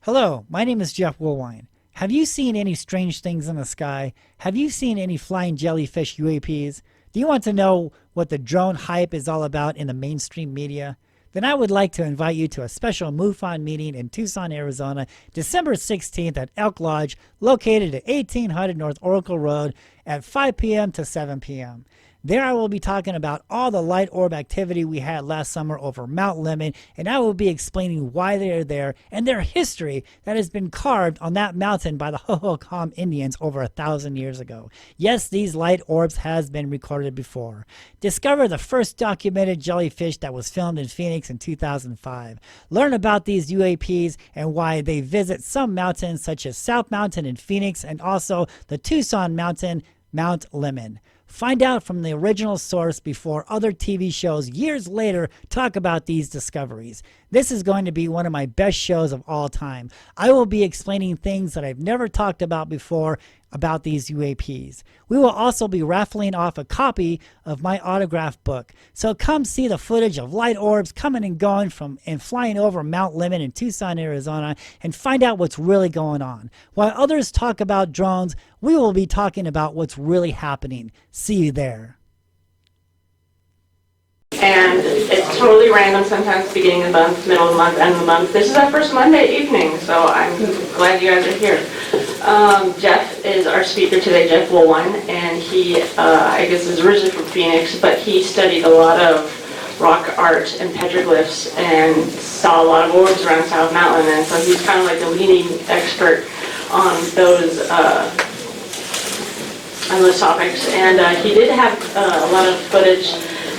Hello, my name is Jeff+woolwin. Have you seen any strange things in the sky? Have you seen any flying jellyfish UAPs? Do you want to know what the drone hype is all about in the mainstream media? Then I would like to invite you to a special Mufon meeting in Tucson, Arizona, December 16th at Elk Lodge, located at 1800 North Oracle Road at 5 p.m. to 7 p.m. There I will be talking about all the light orb activity we had last summer over Mount Lemmon, and I will be explaining why they are there and their history that has been carved on that mountain by the Hohokam Indians over 1,000 years ago. Yes, these light orbs has been recorded before. Discover the first documented jellyfish that was filmed in Phoenix in 2005. Learn about these UAPs and why they visit some mountains such as South Mountain in Phoenix and also the Tucson Mountain, Mount Lemmon. Find out from the original source before other TV shows years later talk about these discoveries. This is going to be one of my best shows of all time. I will be explaining things that I've never talked about before about these UAPs. We will also be raffling off a copy of my autograph book. So come see the footage of light orbs coming and going from and flying over Mount Lemmon in Tucson, Arizona, and find out what's really going on. While others talk about drones, we will be talking about what's really happening. See you there. And it's totally random, sometimes beginning of the month, middle of the month, end of the month. This is our first Monday evening, so I'm glad you guys are here. Jeff is our speaker today, Jeff+woolwin, and he, I guess, is originally from Phoenix, but he studied a lot of rock art and petroglyphs and saw a lot of orbs around South Mountain, and so he's kind of like the leading expert on those topics. And he did have a lot of footage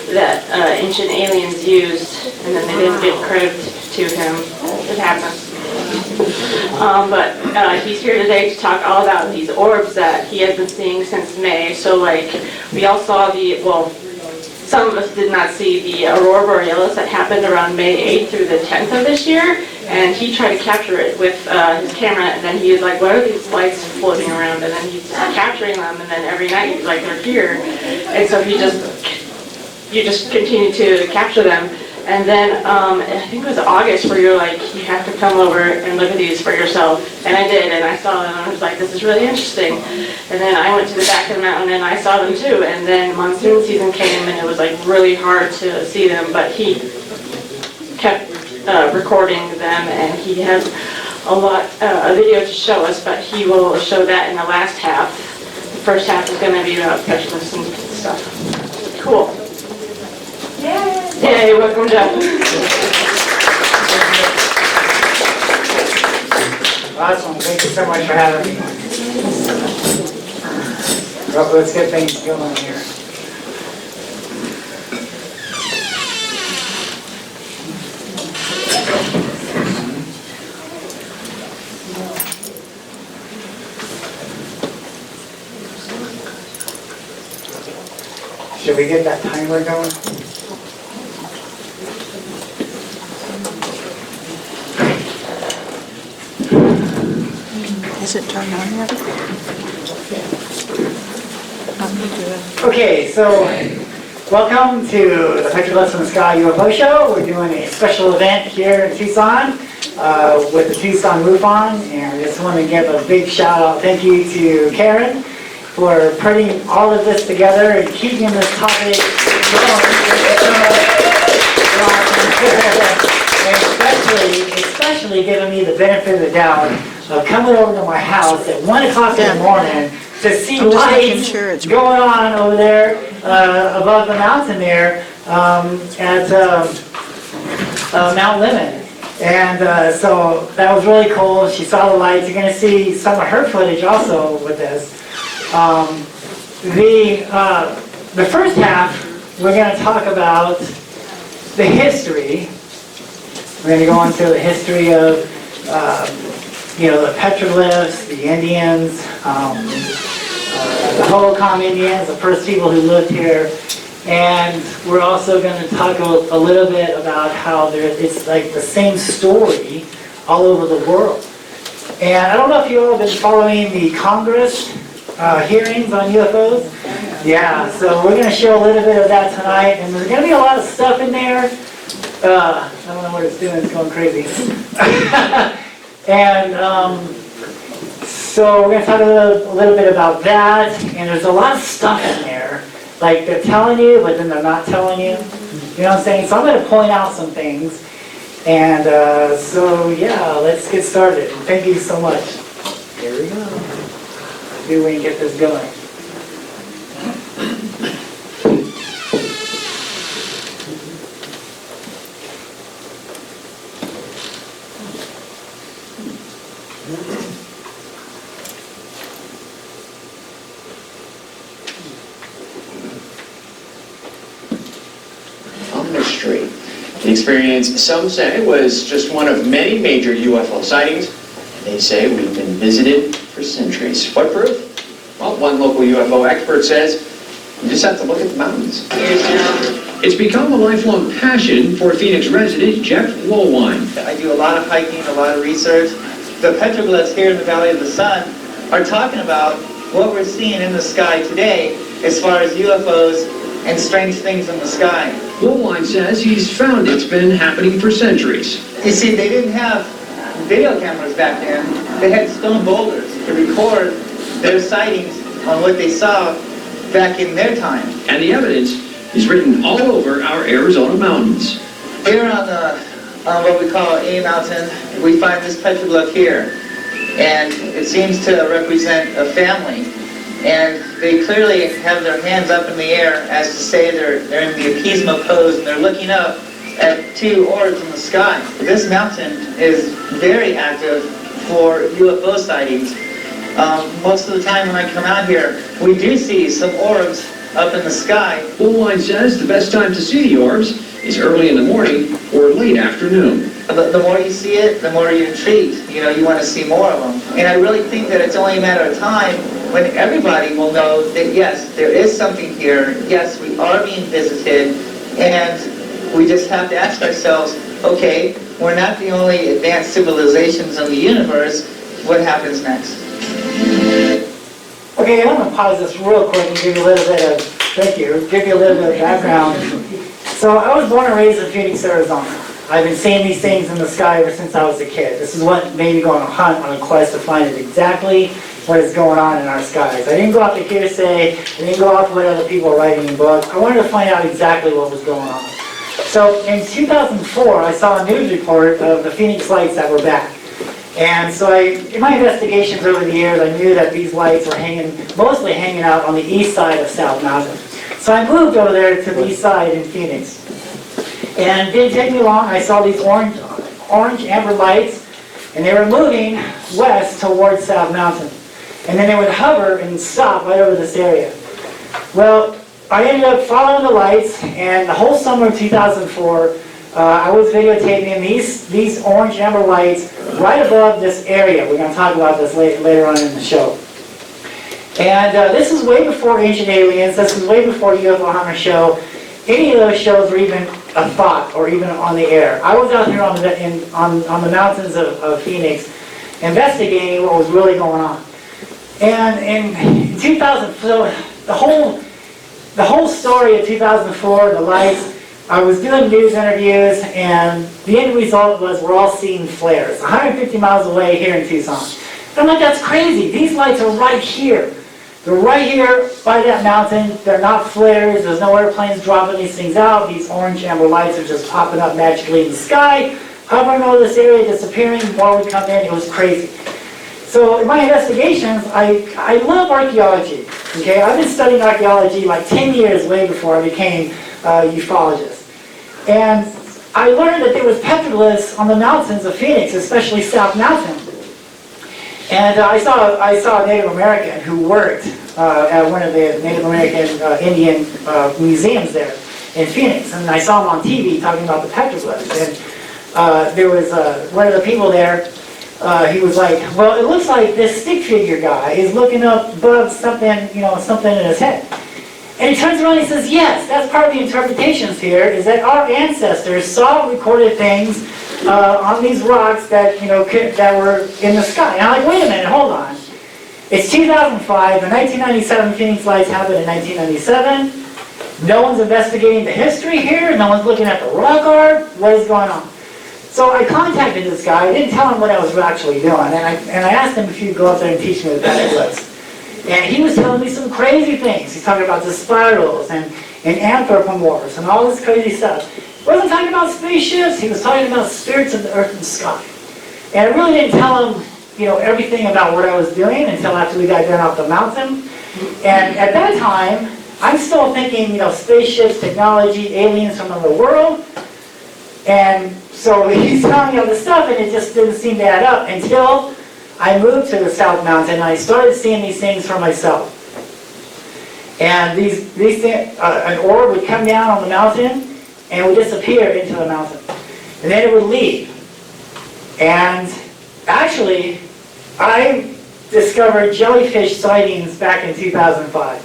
that ancient aliens used, and then they didn't give credit to him. It happens. But he's here today to talk all about these orbs that he has been seeing since May. So like, we all saw some of us did not see the aurora borealis that happened around May 8th through the 10th of this year, and he tried to capture it with his camera, and then he was like, what are these lights floating around? And then he's capturing them, and then every night he's like, they're here. And so you just continue to capture them. And then I think it was August where you're like, you have to come over and look at these for yourself. And I did, and I saw them, and I was like, this is really interesting. And then I went to the back of the mountain and I saw them too. And then monsoon season came and it was like really hard to see them, but he kept recording them, and he has a video to show us, but he will show that in the last half. The first half is going to be about petroglyphs and stuff. Cool. Yay, welcome, Jeff. Awesome. Thank you so much for having me. Well, let's get things going here. Should we get that timer going? Is it turned on yet? Okay, so welcome to the Petroglyphsinthesky UFO show. We're doing a special event here in Tucson with the Tucson Mufon, and I just want to give a big shout out, thank you to Karen for putting all of this together and keeping this topic going. And especially giving me the benefit of the doubt of coming over to my house at 1 o'clock in the morning to see lights going on over there above the mountain there at Mount Lemmon. And so that was really cool. She saw the lights. You're going to see some of her footage also with this. The first half, we're going to talk about the history. We're going to go into the history of the petroglyphs, the Indians, the Hohokam Indians, the first people who lived here. And we're also going to talk a little bit about how it's like the same story all over the world. And I don't know if you've all been following the Congress hearings on UFOs. Yeah, so we're going to show a little bit of that tonight. And there's going to be a lot of stuff in there. I don't know what it's doing. It's going crazy. And so we're going to talk a little bit about that. And there's a lot of stuff in there. Like they're telling you, but then they're not telling you. You know what I'm saying? So I'm going to point out some things. And so yeah, let's get started. Thank you so much. Here we go. See if we can get this going. Mystery. The experience, some say, was just one of many major UFO sightings. They say we've been visited for centuries. What proof? Well, one local UFO expert says you just have to look at the mountains. It's become a lifelong passion for Phoenix resident Jeff+woolwin. I do a lot of hiking, a lot of research. The petroglyphs here in the Valley of the Sun are talking about what we're seeing in the sky today as far as UFOs and strange things in the sky. Woolwin says he's found it's been happening for centuries. You see, they didn't have video cameras back then. They had stone boulders to record their sightings on what they saw back in their time. And the evidence is written all over our Arizona mountains. Here on what we call A Mountain, we find this petroglyph here. And it seems to represent a family. And they clearly have their hands up in the air as to say they're in the appeasement pose and they're looking up at two orbs in the sky. This mountain is very active for UFO sightings. Most of the time when I come out here, we do see some orbs up in the sky. Woolwin says the best time to see the orbs is early in the morning or late afternoon. The more you see it, the more you're intrigued. You know, you want to see more of them. And I really think that it's only a matter of time when everybody will know that yes, there is something here, yes, we are being visited, and we just have to ask ourselves, okay, we're not the only advanced civilizations in the universe, what happens next? Okay, I'm going to pause this real quick and give you a little bit of, give you a little bit of background. So I was born and raised in Phoenix, Arizona. I've been seeing these things in the sky ever since I was a kid. This is what made me go on a hunt, on a quest to find out exactly what is going on in our skies. I didn't go off the hearsay, I didn't go off what other people are writing in books. I wanted to find out exactly what was going on. So in 2004, I saw a news report of the Phoenix lights that were back. And so in my investigations over the years, I knew that these lights were mostly hanging out on the east side of South Mountain. So I moved over there to the east side in Phoenix. And it didn't take me long, I saw these orange amber lights, and they were moving west towards South Mountain. And then they would hover and stop right over this area. Well, I ended up following the lights, and the whole summer of 2004, I was videotaping these orange amber lights right above this area. We're going to talk about this later on in the show. And this is way before Ancient Aliens. This is way before UFO Hunter Show. Any of those shows were even a thought or even on the air. I was out here on the mountains of Phoenix investigating what was really going on. And in 2000, so the whole story of 2004, the lights, I was doing news interviews, and the end result was we're all seeing flares 150 miles away here in Tucson. And I'm like, that's crazy. These lights are right here. They're right here by that mountain. They're not flares. There's no airplanes dropping these things out. These orange amber lights are just popping up magically in the sky, hovering over this area, disappearing while we come in. It was crazy. So in my investigations, I love archaeology. Okay, I've been studying archaeology like 10 years way before I became a ufologist. And I learned that there was petroglyphs on the mountains of Phoenix, especially South Mountain. And I saw a Native American who worked at one of the Native American Indian museums there in Phoenix. And I saw him on TV talking about the petroglyphs. And there was one of the people there, he was like, well, it looks like this stick figure guy is looking up above something, something in his head. And he turns around and he says, yes, that's part of the interpretations here, is that our ancestors saw recorded things on these rocks that, that were in the sky. And I'm like, wait a minute, hold on. It's 2005, the 1997 Phoenix lights happened in 1997. No one's investigating the history here, no one's looking at the rock art. What is going on? So I contacted this guy. I didn't tell him what I was actually doing, and I asked him if he'd go up there and teach me the petroglyphs. And he was telling me some crazy things. He's talking about the spirals and anthropomorphs and all this crazy stuff. He wasn't talking about spaceships. He was talking about spirits of the earth and sky. And I really didn't tell him, everything about what I was doing until after we got done off the mountain. And at that time, I'm still thinking, spaceships, technology, aliens from another world. And so he's telling me all this stuff, and it just didn't seem to add up until I moved to the South Mountain, and I started seeing these things for myself. And these things, an orb would come down on the mountain and would disappear into the mountain. And then it would leave. And actually, I discovered jellyfish sightings back in 2005.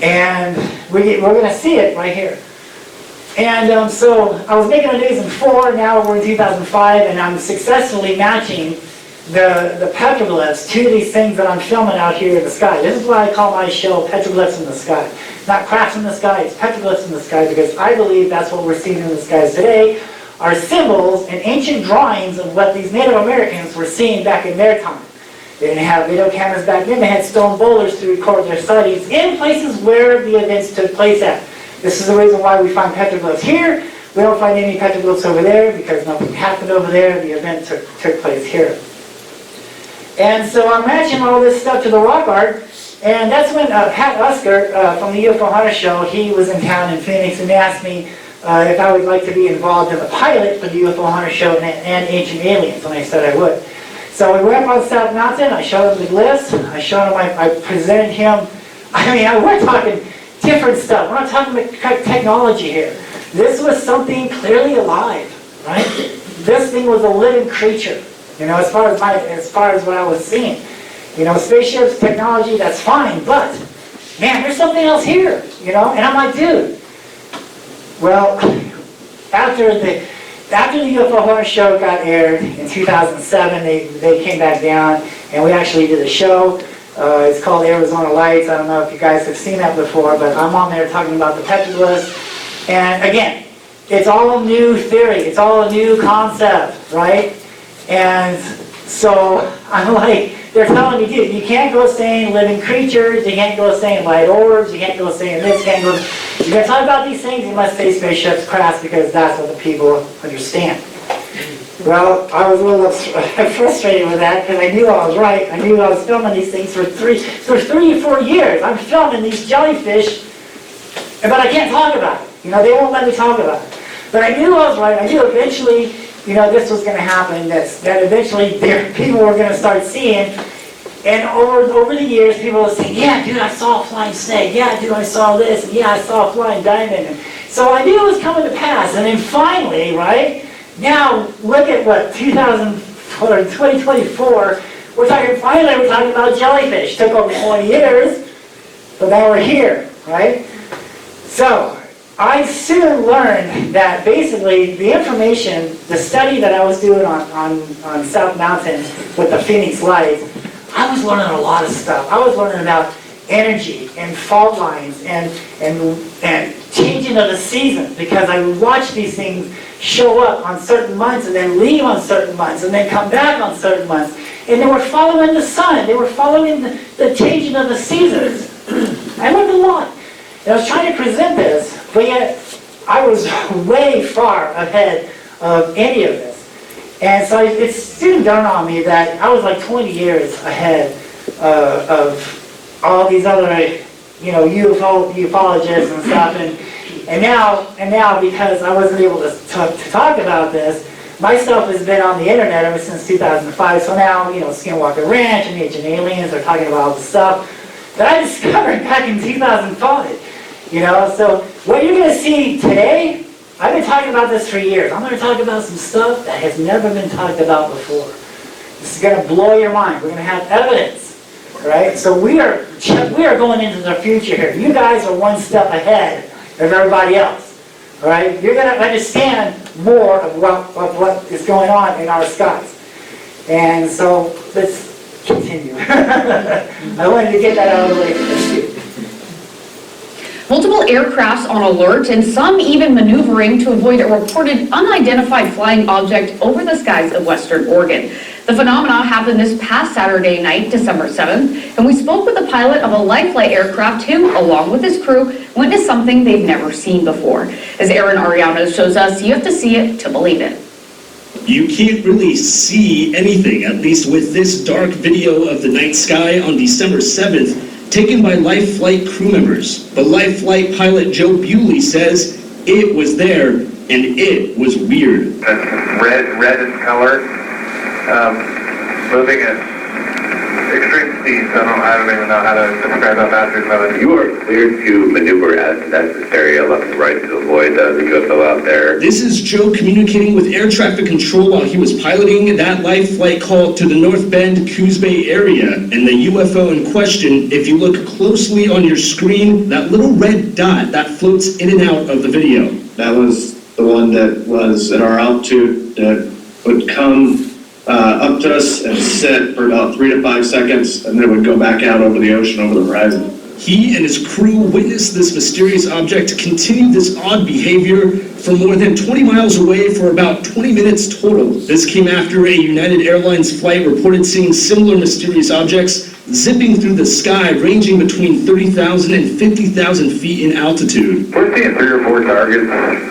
And we're going to see it right here. And so I was making the news in 4, now we're in 2005, and I'm successfully matching the petroglyphs to these things that I'm filming out here in the sky. This is why I call my show Petroglyphs in the Sky. Not crafts in the sky, it's petroglyphs in the sky, because I believe that's what we're seeing in the skies today, are symbols and ancient drawings of what these Native Americans were seeing back in their time. They didn't have video cameras back then, they had stone boulders to record their sightings in places where the events took place at. This is the reason why we find petroglyphs here. We don't find any petroglyphs over there because nothing happened over there. The event took place here. And so I'm matching all this stuff to the rock art, and that's when Pat Usker from the UFO Hunter Show, he was in town in Phoenix and asked me if I would like to be involved in the pilot for the UFO Hunter Show and Ancient Aliens, and I said I would. So we went up on South Mountain, I showed him the glyphs, I presented him, we're talking different stuff. We're not talking about technology here. This was something clearly alive, right? This thing was a living creature, as far as what I was seeing. Spaceships, technology, that's fine, but man, there's something else here, And I'm like, dude. Well, after the UFO Horror Show got aired in 2007, they came back down, and we actually did a show. It's called Arizona Lights. I don't know if you guys have seen that before, but I'm on there talking about the petroglyphs. And again, it's all new theory. It's all a new concept, right? And so I'm like, they're telling me, dude, you can't go saying living creatures, you can't go saying light orbs, you can't go saying this, you can't go... You're going to talk about these things, you must say spaceships, crafts, because that's what the people understand. Well, I was a little frustrated with that because I knew I was right. I knew I was filming these things for 3 or 4 years. I'm filming these jellyfish, but I can't talk about it. They won't let me talk about it. But I knew I was right. I knew eventually, this was going to happen, that eventually people were going to start seeing. And over the years, people were saying, yeah, dude, I saw a flying snake. Yeah, dude, I saw this. And yeah, I saw a flying diamond. And so I knew it was coming to pass. And then finally, right? Now, look at what, 2024, we're talking about jellyfish. Took over 20 years, but now we're here, right? So, I soon learned that basically the information, the study that I was doing on South Mountain with the Phoenix Lights, I was learning a lot of stuff. I was learning about energy and fault lines and changing of the seasons, because I would watch these things show up on certain months and then leave on certain months and then come back on certain months. And they were following the sun. They were following the changing of the seasons. I learned a lot. And I was trying to present this, but yet I was way far ahead of any of this. And so it soon dawned on me that I was like 20 years ahead of all these other, ufologists and stuff. And now because I wasn't able to talk about this, my stuff has been on the internet ever since 2005. So now, Skinwalker Ranch and Ancient Aliens are talking about all the stuff that I discovered back in 2005. So what you're going to see today, I've been talking about this for years. I'm going to talk about some stuff that has never been talked about before. This is going to blow your mind. We're going to have evidence, right? So we are going into the future here. You guys are one step ahead of everybody else, all right? You're going to understand more of what is going on in our skies. And so let's continue. I wanted to get that out of the way. Multiple multiple aircrafts on alert and some even maneuvering to avoid a reported unidentified flying object over the skies of Western Oregon. The phenomena happened this past Saturday night, December 7th, and we spoke with the pilot of a light flight aircraft who, along with his crew, witnessed something they've never seen before. As Aaron Ariano shows us, you have to see it to believe it. You can't really see anything, at least with this dark video of the night sky on December 7th, taken by Life Flight crew members. But Life Flight pilot Joe Bewley says it was there, and it was weird. That's red in color. Moving at extreme speeds. I don't even know how to describe how fast it's moving. You are cleared to maneuver as necessary left and right to avoid the UFO out there. This is Joe communicating with air traffic control while he was piloting that live flight call to the North Bend, Coos Bay area. And the UFO in question, if you look closely on your screen, that little red dot that floats in and out of the video. That was the one that was at our altitude that would come up to us and sit for about 3 to 5 seconds, and then would go back out over the ocean, over the horizon. He and his crew witnessed this mysterious object continue this odd behavior for more than 20 miles away for about 20 minutes total. This came after a United Airlines flight reported seeing similar mysterious objects zipping through the sky, ranging between 30,000 and 50,000 feet in altitude. We're seeing 3 or 4 targets.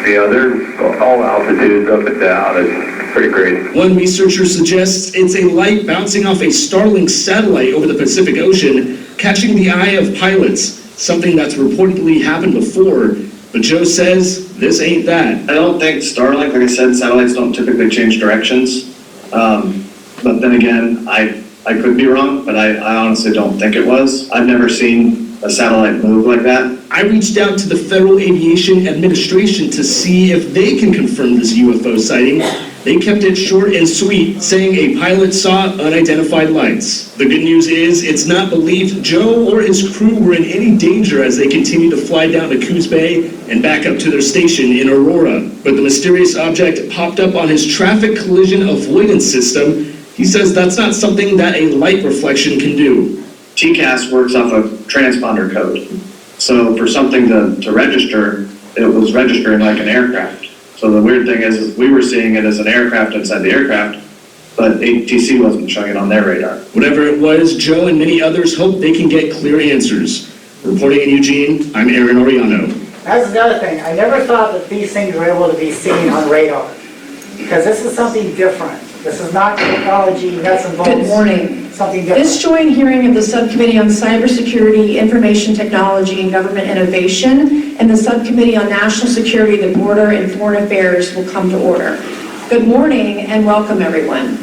They're all altitudes up and down. It's pretty crazy. One researcher suggests it's a light bouncing off a Starlink satellite over the Pacific Ocean, catching the eye of pilots, something that's reportedly happened before. But Joe says this ain't that. I don't think Starlink, like I said, satellites don't typically change directions. But then again, I could be wrong, but I honestly don't think it was. I've never seen a satellite move like that. I reached out to the Federal Aviation Administration to see if they can confirm this UFO sighting. They kept it short and sweet, saying a pilot saw unidentified lights. The good news is it's not believed Joe or his crew were in any danger as they continued to fly down to Coos Bay and back up to their station in Aurora. But the mysterious object popped up on his traffic collision avoidance system. He says that's not something that a light reflection can do. TCAS works off a transponder code. So for something to register, it was registering like an aircraft. So the weird thing is we were seeing it as an aircraft inside the aircraft, but ATC wasn't showing it on their radar. Whatever it was, Joe and many others hope they can get clear answers. Reporting in Eugene, I'm Aaron Oriano. That's the other thing. I never thought that these things were able to be seen on radar, because this is something different. This is not technology, nuts and bolts. Good morning. Something different. This joint hearing of the Subcommittee on Cybersecurity, Information Technology, and Government Innovation and the Subcommittee on National Security, the Border, and Foreign Affairs will come to order. Good morning and welcome, everyone.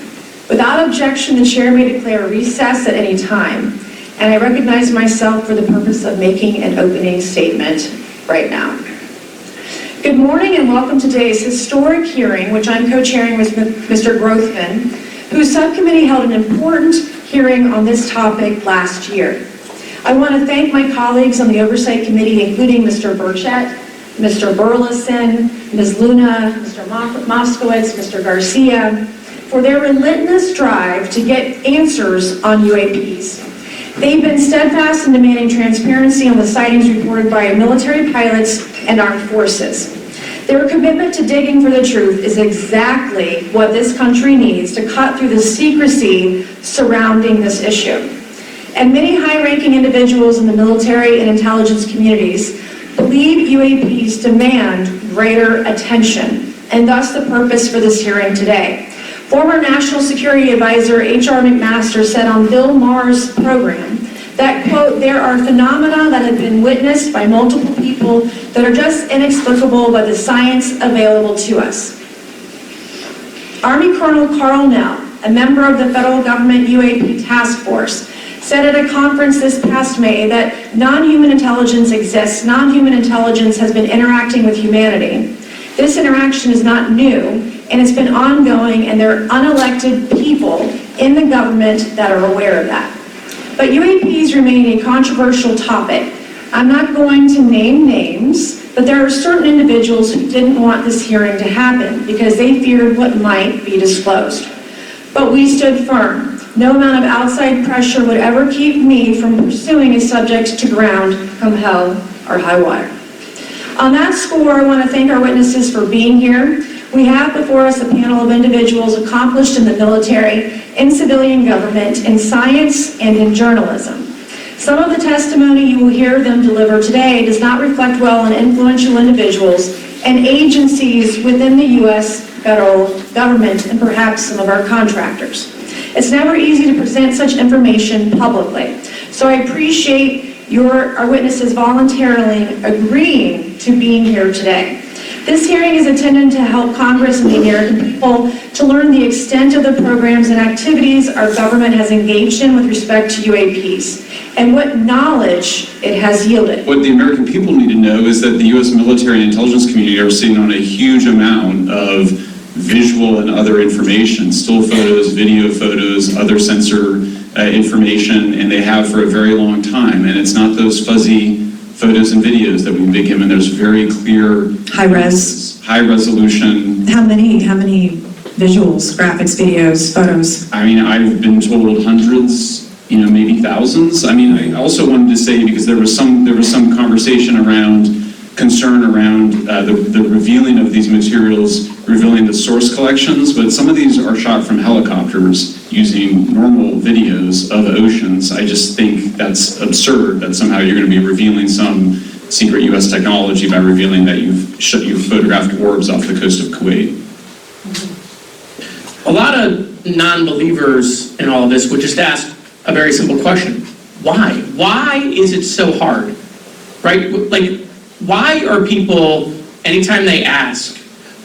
Without objection, the chair may declare a recess at any time, and I recognize myself for the purpose of making an opening statement right now. Good morning and welcome to today's historic hearing, which I'm co-chairing with Mr. Grothman, whose subcommittee held an important hearing on this topic last year. I want to thank my colleagues on the Oversight Committee, including Mr. Burchett, Mr. Burleson, Ms. Luna, Mr. Moskowitz, Mr. Garcia, for their relentless drive to get answers on UAPs. They've been steadfast in demanding transparency on the sightings reported by military pilots and armed forces. Their commitment to digging for the truth is exactly what this country needs to cut through the secrecy surrounding this issue. And many high-ranking individuals in the military and intelligence communities believe UAPs demand greater attention, and thus the purpose for this hearing today. Former National Security Advisor H.R. McMaster said on Bill Maher's program that, quote, there are phenomena that have been witnessed by multiple people that are just inexplicable by the science available to us. Army Colonel Carl Nell, a member of the federal government UAP task force, said at a conference this past May that non-human intelligence exists. Non-human intelligence has been interacting with humanity. This interaction is not new, and it's been ongoing, and there are unelected people in the government that are aware of that. But UAPs remain a controversial topic. I'm not going to name names, but there are certain individuals who didn't want this hearing to happen because they feared what might be disclosed. But we stood firm. No amount of outside pressure would ever keep me from pursuing a subject to ground, come hell our high water. On that score, I want to thank our witnesses for being here. We have before us a panel of individuals accomplished in the military, in civilian government, in science, and in journalism. Some of the testimony you will hear them deliver today does not reflect well on influential individuals and agencies within the U.S. federal government and perhaps some of our contractors. It's never easy to present such information publicly, so I appreciate our witnesses voluntarily agreeing to being here today. This hearing is intended to help Congress and the American people to learn the extent of the programs and activities our government has engaged in with respect to UAPs and what knowledge it has yielded. What the American people need to know is that the U.S. military and intelligence community are sitting on a huge amount of visual and other information, still photos, video photos, other sensor information, and they have for a very long time. And it's not those fuzzy photos and videos that we've been given. There's very clear, high resolution. How many visuals, graphics, videos, photos? I mean, I've been told hundreds, maybe thousands. I mean, I also wanted to say, because there was some conversation concern around the revealing of these materials, revealing the source collections, but some of these are shot from helicopters using normal videos of oceans. I just think that's absurd that somehow you're going to be revealing some secret U.S. technology by revealing that you've photographed orbs off the coast of Kuwait. A lot of non-believers in all of this would just ask a very simple question. Why? Why is it so hard? Right? Like, why are people, anytime they ask,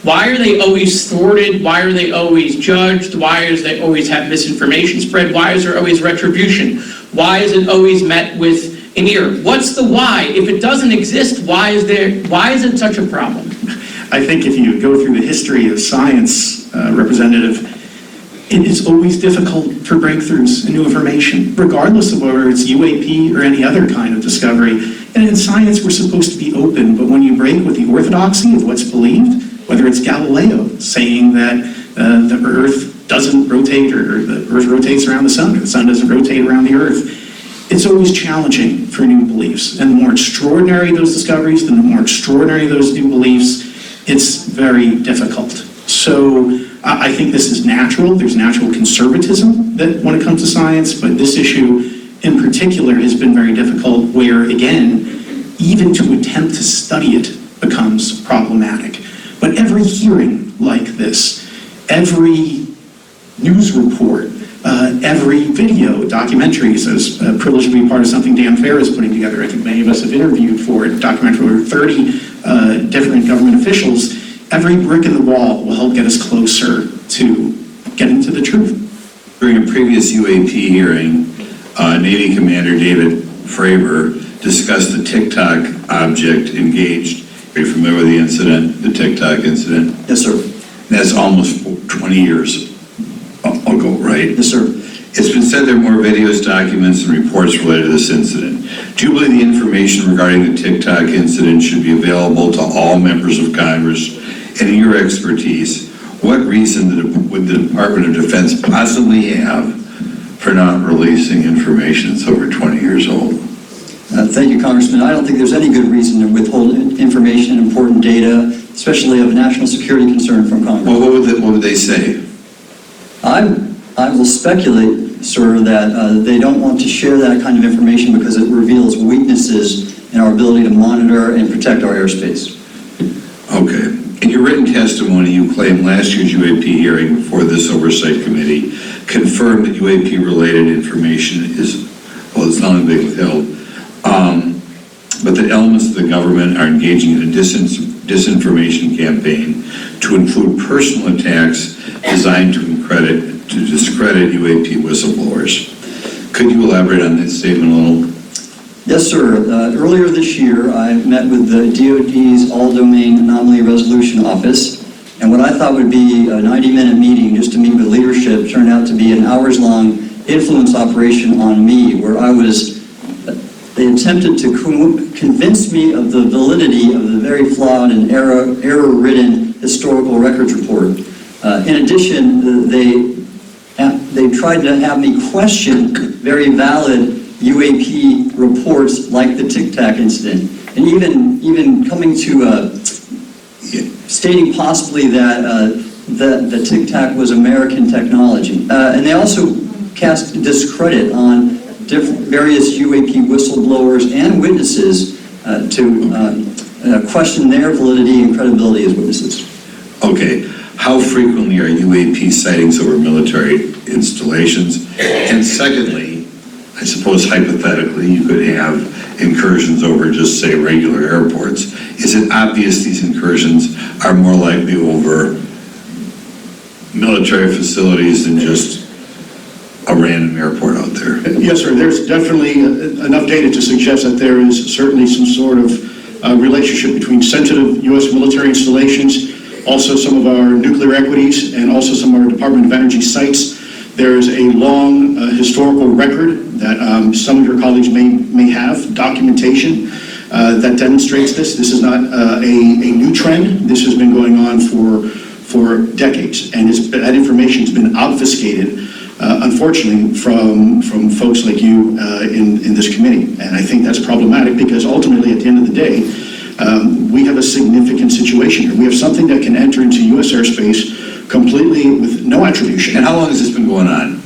why are they always thwarted? Why are they always judged? Why is they always have misinformation spread? Why is there always retribution? Why is it always met with an ear? What's the why? If it doesn't exist, why is it such a problem? I think if you go through the history of science, Representative, it is always difficult for breakthroughs and new information, regardless of whether it's UAP or any other kind of discovery. And in science, we're supposed to be open, but when you break with the orthodoxy of what's believed, whether it's Galileo saying that the Earth doesn't rotate, or the Earth rotates around the sun, or the sun doesn't rotate around the Earth, it's always challenging for new beliefs. And the more extraordinary those discoveries, the more extraordinary those new beliefs, it's very difficult. So I think this is natural. There's natural conservatism that when it comes to science, but this issue in particular has been very difficult, where again, even to attempt to study it becomes problematic. But every hearing like this, every news report, every video, documentaries, as privileged to be part of something Dan Fair is putting together. I think many of us have interviewed for it, documentary over 30 different government officials. Every brick in the wall will help get us closer to getting to the truth. During a previous UAP hearing, Navy Commander David Fravor discussed the TikTok object engaged. Are you familiar with the incident, the TikTok incident? Yes, sir. That's almost 20 years ago, right? Yes, sir. It's been said there are more videos, documents, and reports related to this incident. Do you believe the information regarding the TikTok incident should be available to all members of Congress? And in your expertise, what reason would the Department of Defense possibly have for not releasing information that's over 20 years old? Thank you, Congressman. I don't think there's any good reason to withhold information and important data, especially of national security concern from Congress. Well, what would they say? I will speculate, sir, that they don't want to share that kind of information because it reveals weaknesses in our ability to monitor and protect our airspace. Okay. In your written testimony, you claimed last year's UAP hearing before this Oversight Committee confirmed that UAP-related information it's not a big withheld, but that elements of the government are engaging in a disinformation campaign to include personal attacks designed to discredit UAP whistleblowers. Could you elaborate on that statement a little? Yes, sir. Earlier this year, I met with the DoD's All-Domain Anomaly Resolution Office, and what I thought would be a 90-minute meeting just to meet with leadership turned out to be an hours-long influence operation on me, where they attempted to convince me of the validity of the very flawed and error-ridden historical records report. In addition, they tried to have me question very valid UAP reports like the Tic Tac incident, and even coming to stating possibly that the Tic Tac was American technology. And they also cast discredit on various UAP whistleblowers and witnesses to question their validity and credibility as witnesses. Okay, how frequently are UAP sightings over military installations? And secondly, I suppose hypothetically you could have incursions over just say regular airports. Is it obvious these incursions are more likely over military facilities than just a random airport out there? Yes, sir. There's definitely enough data to suggest that there is certainly some sort of relationship between sensitive U.S. military installations, also some of our nuclear equities, and also some of our Department of Energy sites. There is a long historical record that some of your colleagues may have, documentation that demonstrates this. This is not a new trend. This has been going on for decades, and that information has been obfuscated, unfortunately, from folks like you in this committee. And I think that's problematic because ultimately, at the end of the day, we have a significant situation here. We have something that can enter into U.S. airspace completely with no attribution. And how long has this been going on?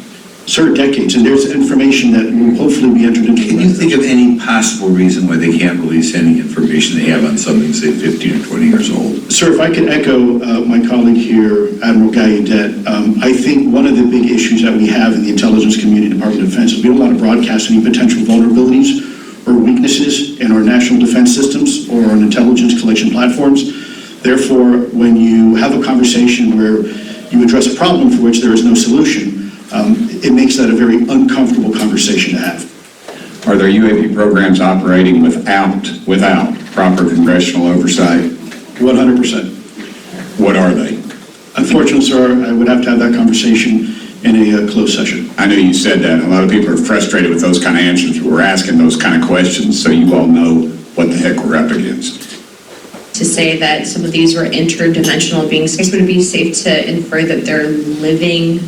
Sir, decades, and there's information that will hopefully be entered into. Can you think of any possible reason why they can't release any information they have on something, say, 15 or 20 years old? Sir, if I could echo my colleague here, Admiral Gallaudet, I think one of the big issues that we have in the intelligence community, Department of Defense, is we don't want to broadcast any potential vulnerabilities or weaknesses in our national defense systems or on intelligence collection platforms. Therefore, when you have a conversation where you address a problem for which there is no solution, it makes that a very uncomfortable conversation to have. Are there UAP programs operating without proper congressional oversight? 100%. What are they? Unfortunately, sir, I would have to have that conversation in a closed session. I know you said that. A lot of people are frustrated with those kind of answers. We're asking those kind of questions so you all know what the heck we're up against. To say that some of these were interdimensional beings, would it be safe to infer that they're living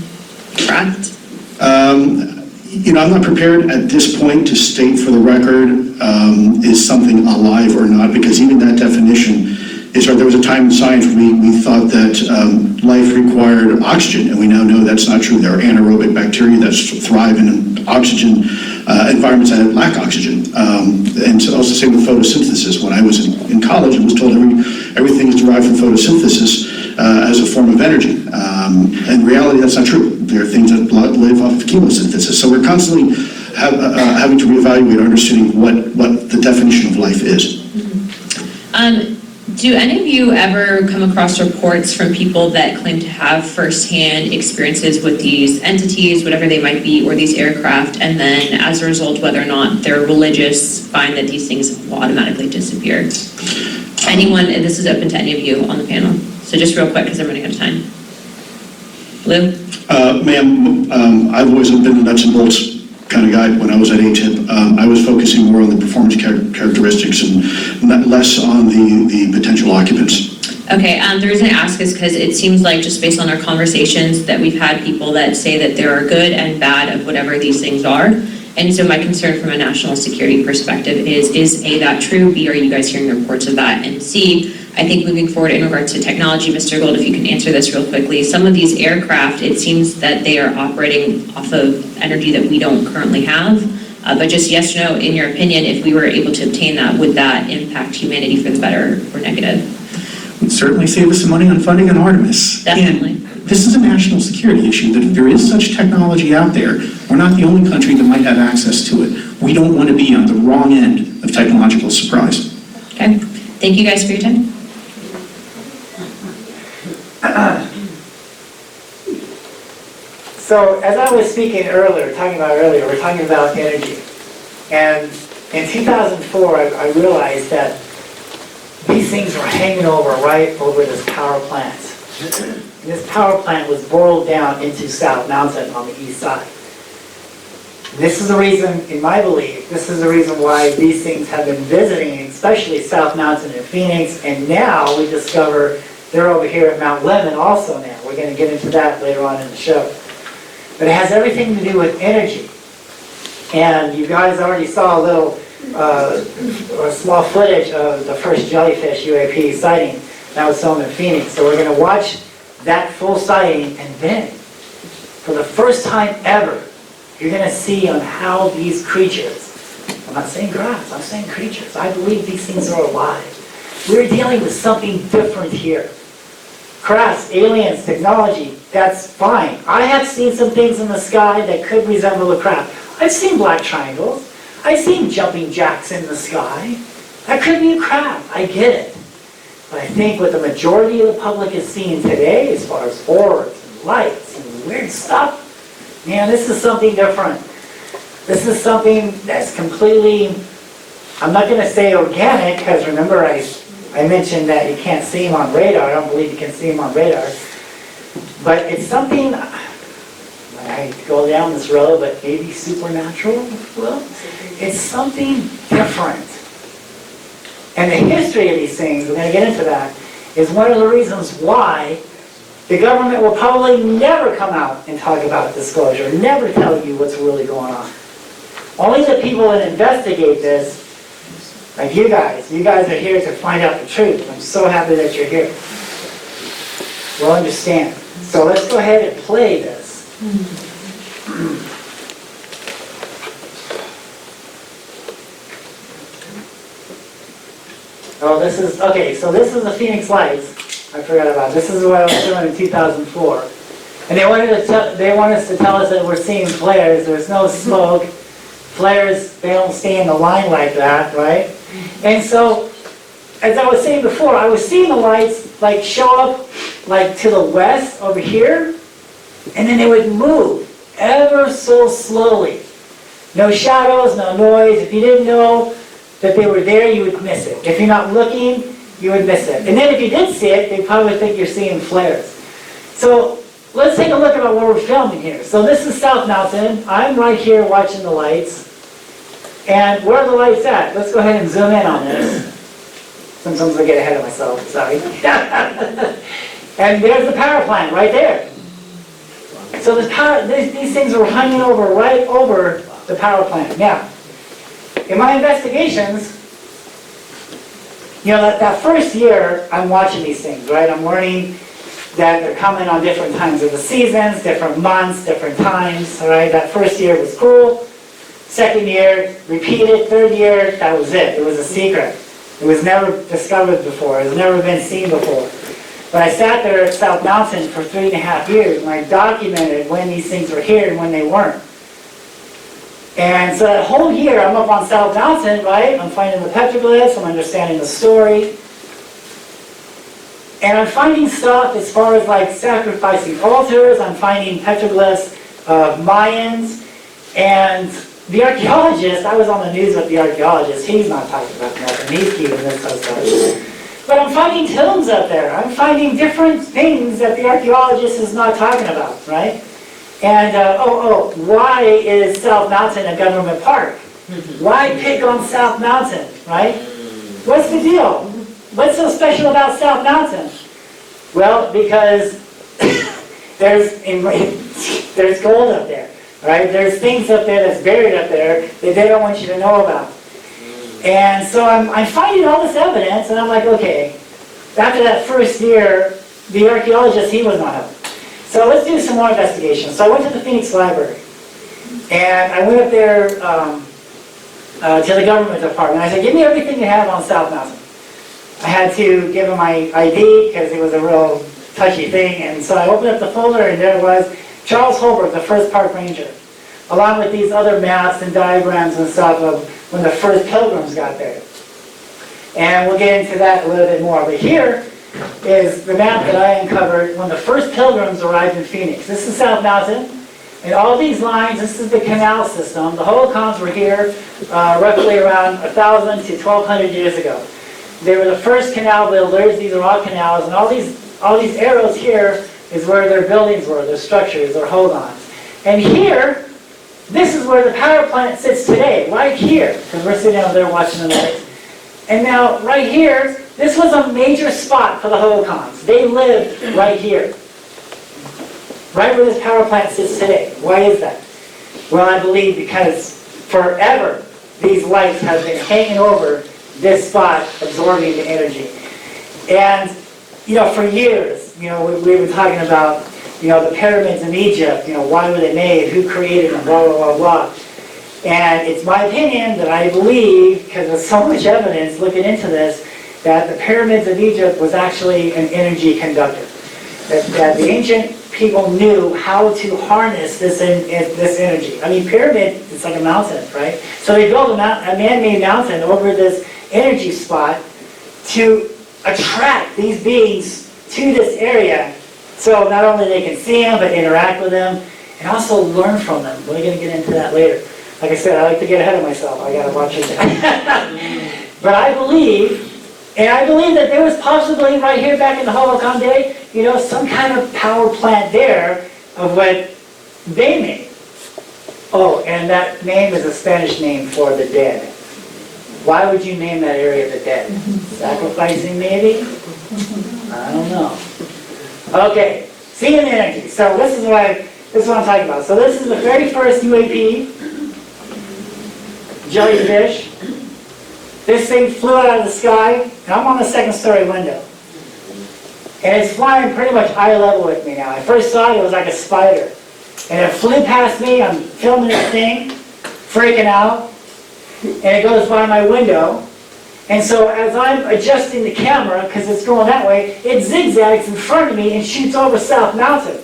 craft? I'm not prepared at this point to state for the record is something alive or not, because even that definition is right. There was a time in science we thought that life required oxygen, and we now know that's not true. There are anaerobic bacteria that thrive in oxygen environments that lack oxygen. And so also same with photosynthesis. When I was in college, I was told everything is derived from photosynthesis as a form of energy. In reality, that's not true. There are things that live off of chemosynthesis. So we're constantly having to reevaluate our understanding of what the definition of life is. Do any of you ever come across reports from people that claim to have firsthand experiences with these entities, whatever they might be, or these aircraft, and then as a result, whether or not they're religious, find that these things will automatically disappear? Anyone, and this is open to any of you on the panel, so just real quick because I'm running out of time. Lou? Ma'am, I've always been the nuts and bolts kind of guy when I was at ATIP. I was focusing more on the performance characteristics and less on the potential occupants. Okay, the reason I ask is because it seems like just based on our conversations that we've had people that say that there are good and bad of whatever these things are. And so my concern from a national security perspective is A, that true? B, are you guys hearing reports of that? And C, I think moving forward in regards to technology, Mr. Gold, if you can answer this real quickly, some of these aircraft, it seems that they are operating off of energy that we don't currently have. But just yes or no, in your opinion, if we were able to obtain that, would that impact humanity for the better or negative? Would certainly save us some money on funding on Artemis. Definitely. And this is a national security issue, that if there is such technology out there, we're not the only country that might have access to it. We don't want to be on the wrong end of technological surprise. Okay, thank you guys for your time. So as I was speaking earlier, we're talking about energy. And in 2004, I realized that these things were hanging right over this power plant. And this power plant was boiled down into South Mountain on the east side. This is the reason, in my belief, this is the reason why these things have been visiting, especially South Mountain and Phoenix, and now we discover they're over here at Mount Lemmon also now. We're going to get into that later on in the show. But it has everything to do with energy. And you guys already saw a little, a small footage of the first jellyfish UAP sighting that was filmed in Phoenix. So we're going to watch that full sighting, and then, for the first time ever, you're going to see on how these creatures, I'm not saying crabs, I'm saying creatures. I believe these things are alive. We're dealing with something different here. Crafts, aliens, technology, that's fine. I have seen some things in the sky that could resemble a craft. I've seen black triangles. I've seen jumping jacks in the sky. That could be a craft. I get it. But I think what the majority of the public is seeing today, as far as orbs and lights and weird stuff, man, this is something different. This is something that's completely, I'm not going to say organic, because remember I mentioned that you can't see them on radar. I don't believe you can see them on radar. But it's something, I go down this road, but maybe supernatural, well, it's something different. And the history of these things, we're going to get into that, is one of the reasons why the government will probably never come out and talk about disclosure, never tell you what's really going on. Only the people that investigate this, like you guys are here to find out the truth. I'm so happy that you're here. We'll understand. So let's go ahead and play this. Oh, this is, okay, so this is the Phoenix Lights. I forgot about it. This is what I was doing in 2004. And they want us to tell us that we're seeing flares. There's no smoke. Flares, they don't stay in the line like that, right? And so, as I was saying before, I was seeing the lights like show up like to the west over here, and then they would move ever so slowly. No shadows, no noise. If you didn't know that they were there, you would miss it. If you're not looking, you would miss it. And then if you did see it, they'd probably think you're seeing flares. So let's take a look at what we're filming here. So this is South Mountain. I'm right here watching the lights. And where are the lights at? Let's go ahead and zoom in on this. Sometimes I get ahead of myself, sorry. And there's the power plant right there. So these things were hanging over right over the power plant. Now, in my investigations, you know, that first year, I'm watching these things, right? I'm learning that they're coming on different times of the seasons, different months, different times, all right? That first year was cool. Second year, repeated. Third year, that was it. It was a secret. It was never discovered before. It has never been seen before. But I sat there at South Mountain for 3.5 years, and I documented when these things were here and when they weren't. And so that whole year, I'm up on South Mountain, right? I'm finding the petroglyphs, I'm understanding the story. And I'm finding stuff as far as like sacrificing altars, I'm finding petroglyphs of Mayans, and the archaeologist, I was on the news with the archaeologist, he's not talking about nothing, he's keeping this stuff. But I'm finding tombs up there, I'm finding different things that the archaeologist is not talking about, right? And, why is South Mountain a government park? Why pick on South Mountain, right? What's the deal? What's so special about South Mountain? Well, because there's gold up there, right? There's things up there that's buried up there that they don't want you to know about. And so I'm finding all this evidence, and I'm like, okay, after that first year, the archaeologist, he was not helping. So let's do some more investigation. So I went to the Phoenix Library, and I went up there to the government department. I said, give me everything you have on South Mountain. I had to give him my ID because it was a real touchy thing, and so I opened up the folder, and there was Charles Holbrook, the first park ranger, along with these other maps and diagrams and stuff of when the first pilgrims got there. And we'll get into that a little bit more. But here is the map that I uncovered when the first pilgrims arrived in Phoenix. This is South Mountain, and all these lines, this is the canal system. The Holocons were here roughly around 1,000 to 1,200 years ago. They were the first canal builders. These are all canals, and all these arrows here is where their buildings were, their structures, their Holocons. And here, this is where the power plant sits today, right here, because we're sitting over there watching the lights. And now, right here, this was a major spot for the Holocons. They lived right here, right where this power plant sits today. Why is that? Well, I believe because forever, these lights have been hanging over this spot, absorbing the energy. And, for years, we've been talking about, the pyramids in Egypt, why were they made, who created them, blah, blah, blah, blah. And it's my opinion that I believe, because there's so much evidence looking into this, that the pyramids of Egypt was actually an energy conductor. That the ancient people knew how to harness this energy. I mean, pyramid is like a mountain, right? So they built a man-made mountain over this energy spot to attract these beings to this area, so not only they can see them, but interact with them, and also learn from them. We're going to get into that later. Like I said, I like to get ahead of myself. I got to watch it. But I believe that there was possibly right here back in the Hoboken day, some kind of power plant there of what they made. Oh, and that name is a Spanish name for the dead. Why would you name that area the dead? Sacrificing maybe? I don't know. Okay, seeing energy. So this is what I'm talking about. So this is the very first UAP, jellyfish. This thing flew out of the sky, and I'm on the second story window. And it's flying pretty much eye level with me now. I first saw it was like a spider. And it flew past me, I'm filming this thing, freaking out, and it goes by my window. And so as I'm adjusting the camera, because it's going that way, it zigzags in front of me and shoots over South Mountain.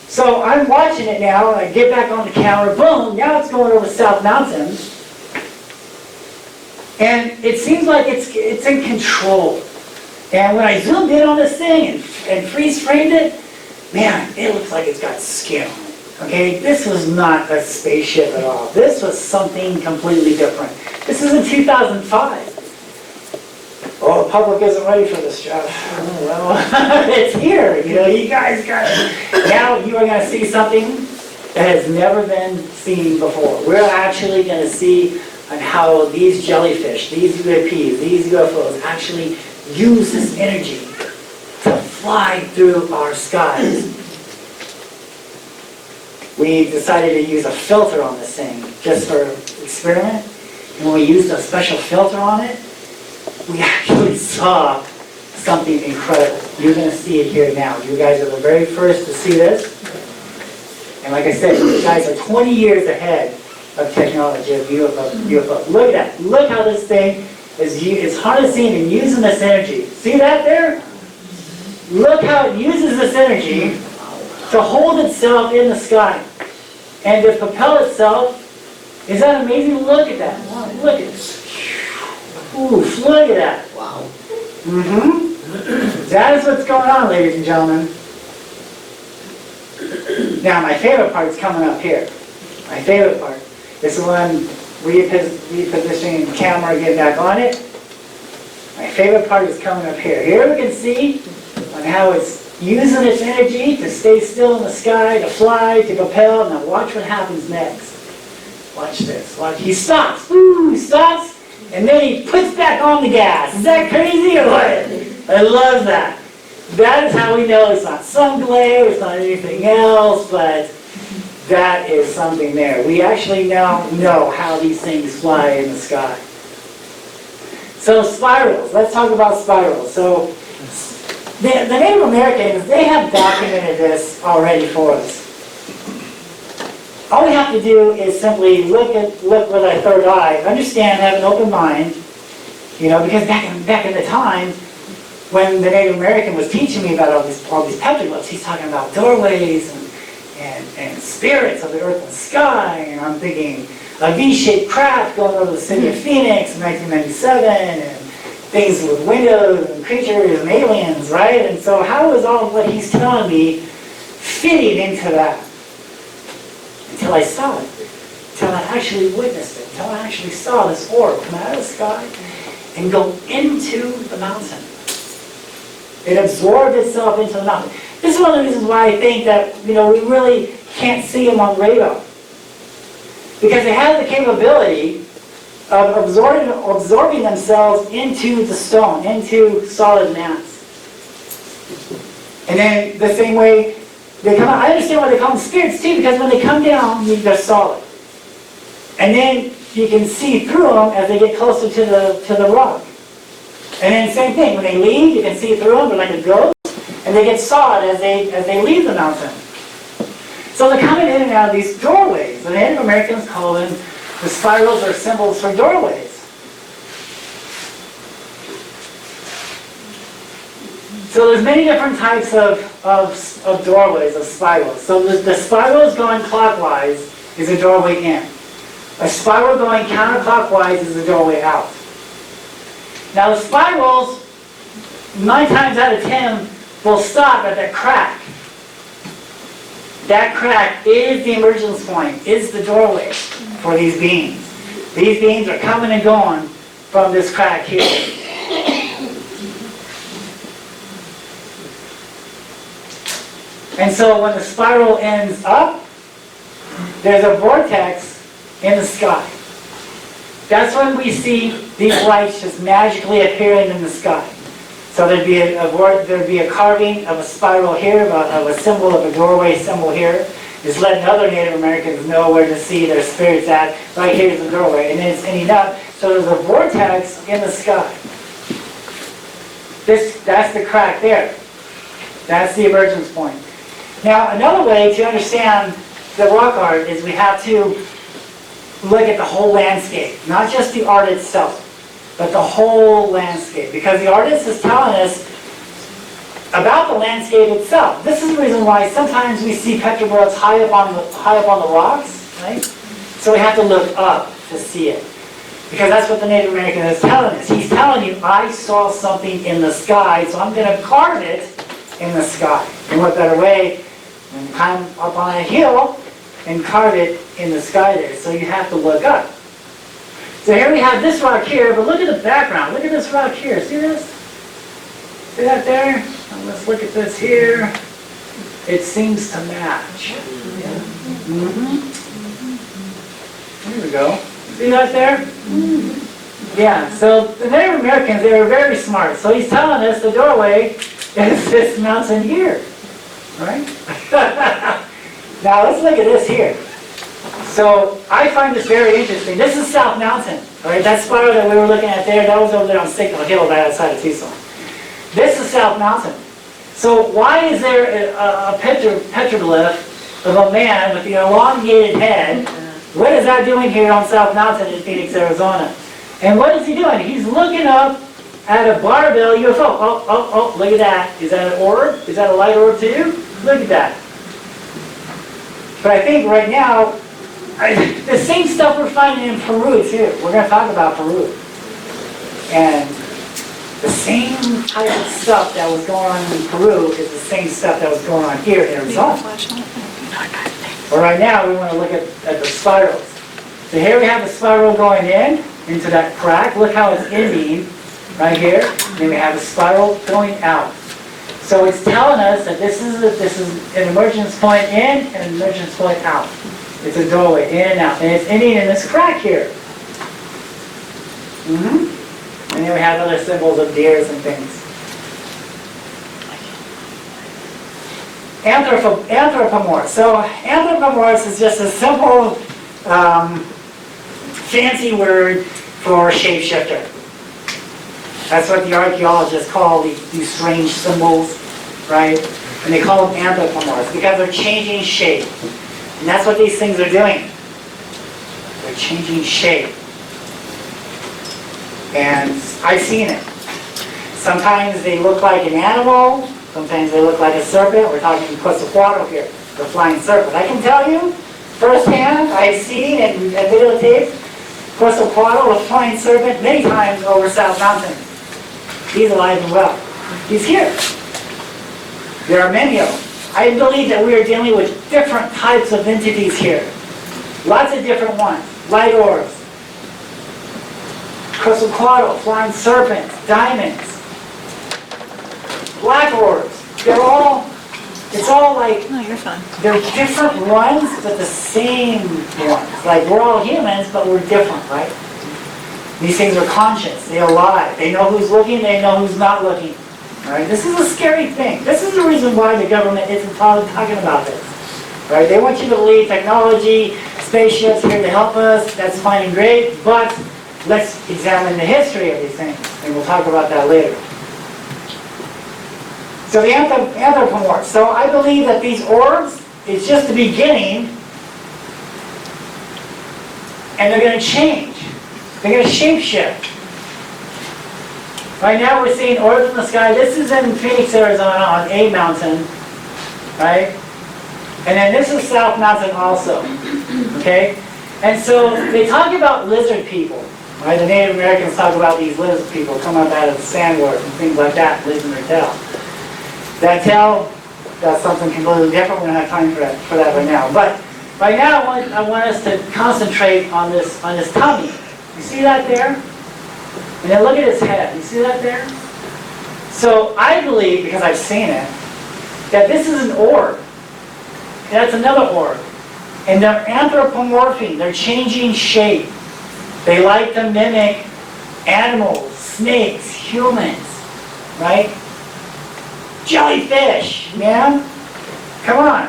So I'm watching it now, and I get back on the camera, boom, now it's going over South Mountain. And it seems like it's in control. And when I zoomed in on this thing and freeze-framed it, man, it looks like it's got skin on it. Okay, this was not a spaceship at all. This was something completely different. This is in 2005. Oh, the public isn't ready for this, Jeff. Oh, well, it's here. You guys got it. Now you are going to see something that has never been seen before. We're actually going to see on how these jellyfish, these UAPs, these UFOs actually use this energy to fly through our skies. We decided to use a filter on this thing just for experiment. And when we used a special filter on it, we actually saw something incredible. You're going to see it here now. You guys are the very first to see this. And like I said, you guys are 20 years ahead of technology of UFO. Look at that. Look how this thing is harnessing and using this energy. See that there? Look how it uses this energy to hold itself in the sky and to propel itself. Is that amazing? Look at that. Wow, look at this. Oof, look at that. Wow. That is what's going on, ladies and gentlemen. Now, my favorite part is coming up here. My favorite part. This is when repositioning the camera, getting back on it. My favorite part is coming up here. Here we can see on how it's using its energy to stay still in the sky, to fly, to propel. Now watch what happens next. Watch this. Watch. He stops. Ooh, he stops. And then he puts back on the gas. Is that crazy or what? I love that. That is how we know it's not sun glare, it's not anything else, but that is something there. We actually now know how these things fly in the sky. So spirals. Let's talk about spirals. So the Native Americans, they have documented this already for us. All we have to do is simply look with our third eye, understand, have an open mind, because back in the time when the Native American was teaching me about all these petroglyphs, he's talking about doorways and spirits of the earth and sky, and I'm thinking a V-shaped craft going over the city of Phoenix in 1997, and things with windows and creatures and aliens, right? And so how is all of what he's telling me fitting into that? Until I saw it, until I actually witnessed it, until I actually saw this orb come out of the sky and go into the mountain. It absorbed itself into the mountain. This is one of the reasons why I think that we really can't see them on radar, because they have the capability of absorbing themselves into the stone, into solid mass. And then the same way they come out. I understand why they call them spirits too, because when they come down, they're solid. And then you can see through them as they get closer to the rock. And then same thing, when they leave, you can see through them, they're like a ghost, and they get sawed as they leave the mountain. So they're coming in and out of these doorways. The Native Americans call them, the spirals are symbols for doorways. So there's many different types of doorways, of spirals. So the spirals going clockwise is a doorway in. A spiral going counterclockwise is a doorway out. Now the spirals, 9 times out of 10, will stop at that crack. That crack is the emergence point, is the doorway for these beings. These beings are coming and going from this crack here. And so when the spiral ends up, there's a vortex in the sky. That's when we see these lights just magically appearing in the sky. So there'd be a carving of a spiral here, of a symbol of a doorway symbol here. It's letting other Native Americans know where to see their spirits at. Right here's the doorway, and then it's ending up. So there's a vortex in the sky. That's the crack there. That's the emergence point. Now, another way to understand the rock art is we have to look at the whole landscape, not just the art itself, but the whole landscape, because the artist is telling us about the landscape itself. This is the reason why sometimes we see petroglyphs high up on the rocks, right? So we have to look up to see it, because that's what the Native American is telling us. He's telling you, I saw something in the sky, so I'm going to carve it in the sky. And what better way than climb up on a hill and carve it in the sky there? So you have to look up. So here we have this rock here, but look at the background. Look at this rock here. See this? See that there? And let's look at this here. It seems to match. Yeah. There we go. See that there? Yeah, so the Native Americans, they were very smart. So he's telling us the doorway is this mountain here. Right? Now let's look at this here. So I find this very interesting. This is South Mountain, right? That spiral that we were looking at there, that was over there on Signal Hill right outside of Tucson. This is South Mountain. So why is there a petroglyph of a man with the elongated head? What is that doing here on South Mountain in Phoenix, Arizona? And what is he doing? He's looking up at a barbell UFO. Oh, look at that. Is that an orb? Is that a light orb too? Look at that. But I think right now, the same stuff we're finding in Peru too. We're going to talk about Peru. And the same type of stuff that was going on in Peru is the same stuff that was going on here in Arizona. But right now we want to look at the spirals. So here we have the spiral going into that crack. Look how it's ending right here. And then we have a spiral going out. So it's telling us that this is an emergence point in and an emergence point out. It's a doorway in and out. And it's ending in this crack here. And then we have other symbols of deers and things. Anthropomorph. So anthropomorph is just a simple fancy word for shapeshifter. That's what the archaeologists call these strange symbols, right? And they call them anthropomorphs because they're changing shape. And that's what these things are doing. They're changing shape. And I've seen it. Sometimes they look like an animal. Sometimes they look like a serpent. We're talking Quetzalcoatl here, the flying serpent. I can tell you firsthand, I've seen and videotaped Quetzalcoatl, a flying serpent, many times over South Mountain. He's alive and well. He's here. There are many of them. I believe that we are dealing with different types of entities here. Lots of different ones. Light orbs, Quetzalcoatl, flying serpents, diamonds, black orbs. It's all like, no, you're fine. They're different ones, but the same ones. Like we're all humans, but we're different, right? These things are conscious. They're alive. They know who's looking. They know who's not looking. Right? This is a scary thing. This is the reason why the government isn't talking about this. Right? They want you to believe technology, spaceships here to help us. That's fine and great, but let's examine the history of these things, and we'll talk about that later. So the anthropomorphs. So I believe that these orbs is just the beginning, and they're going to change. They're going to shapeshift. Right now we're seeing orbs in the sky. This is in Phoenix, Arizona on A Mountain, right? And then this is South Mountain also, okay? And so they talk about lizard people, right? The Native Americans talk about these lizard people come up out of the sandworms and things like that, live in their tail. That tail, that's something completely different. We don't have time for that right now. But right now I want us to concentrate on this tummy. You see that there? And then look at his head. You see that there? So I believe, because I've seen it, that this is an orb. And that's another orb. And they're anthropomorphing. They're changing shape. They like to mimic animals, snakes, humans, right? Jellyfish, man. Come on.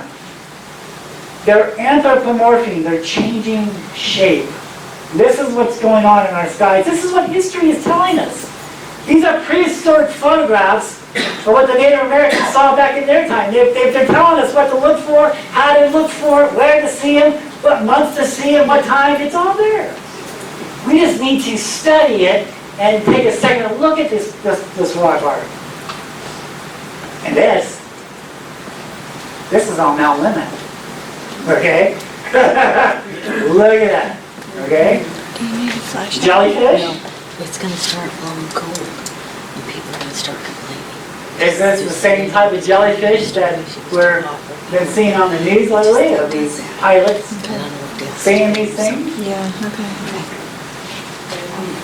They're anthropomorphing. They're changing shape. This is what's going on in our skies. This is what history is telling us. These are prehistoric photographs of what the Native Americans saw back in their time. They're telling us what to look for, how to look for it, where to see them, what months to see them, what time. It's all there. We just need to study it and take a second to look at this rock art. And this is on Mount Lemmon. Okay? Look at that. Okay? Jellyfish? It's going to start blowing cold, and people are going to start complaining. Is this the same type of jellyfish that we're been seeing on the news lately, of these pilots seeing these things? Yeah, okay.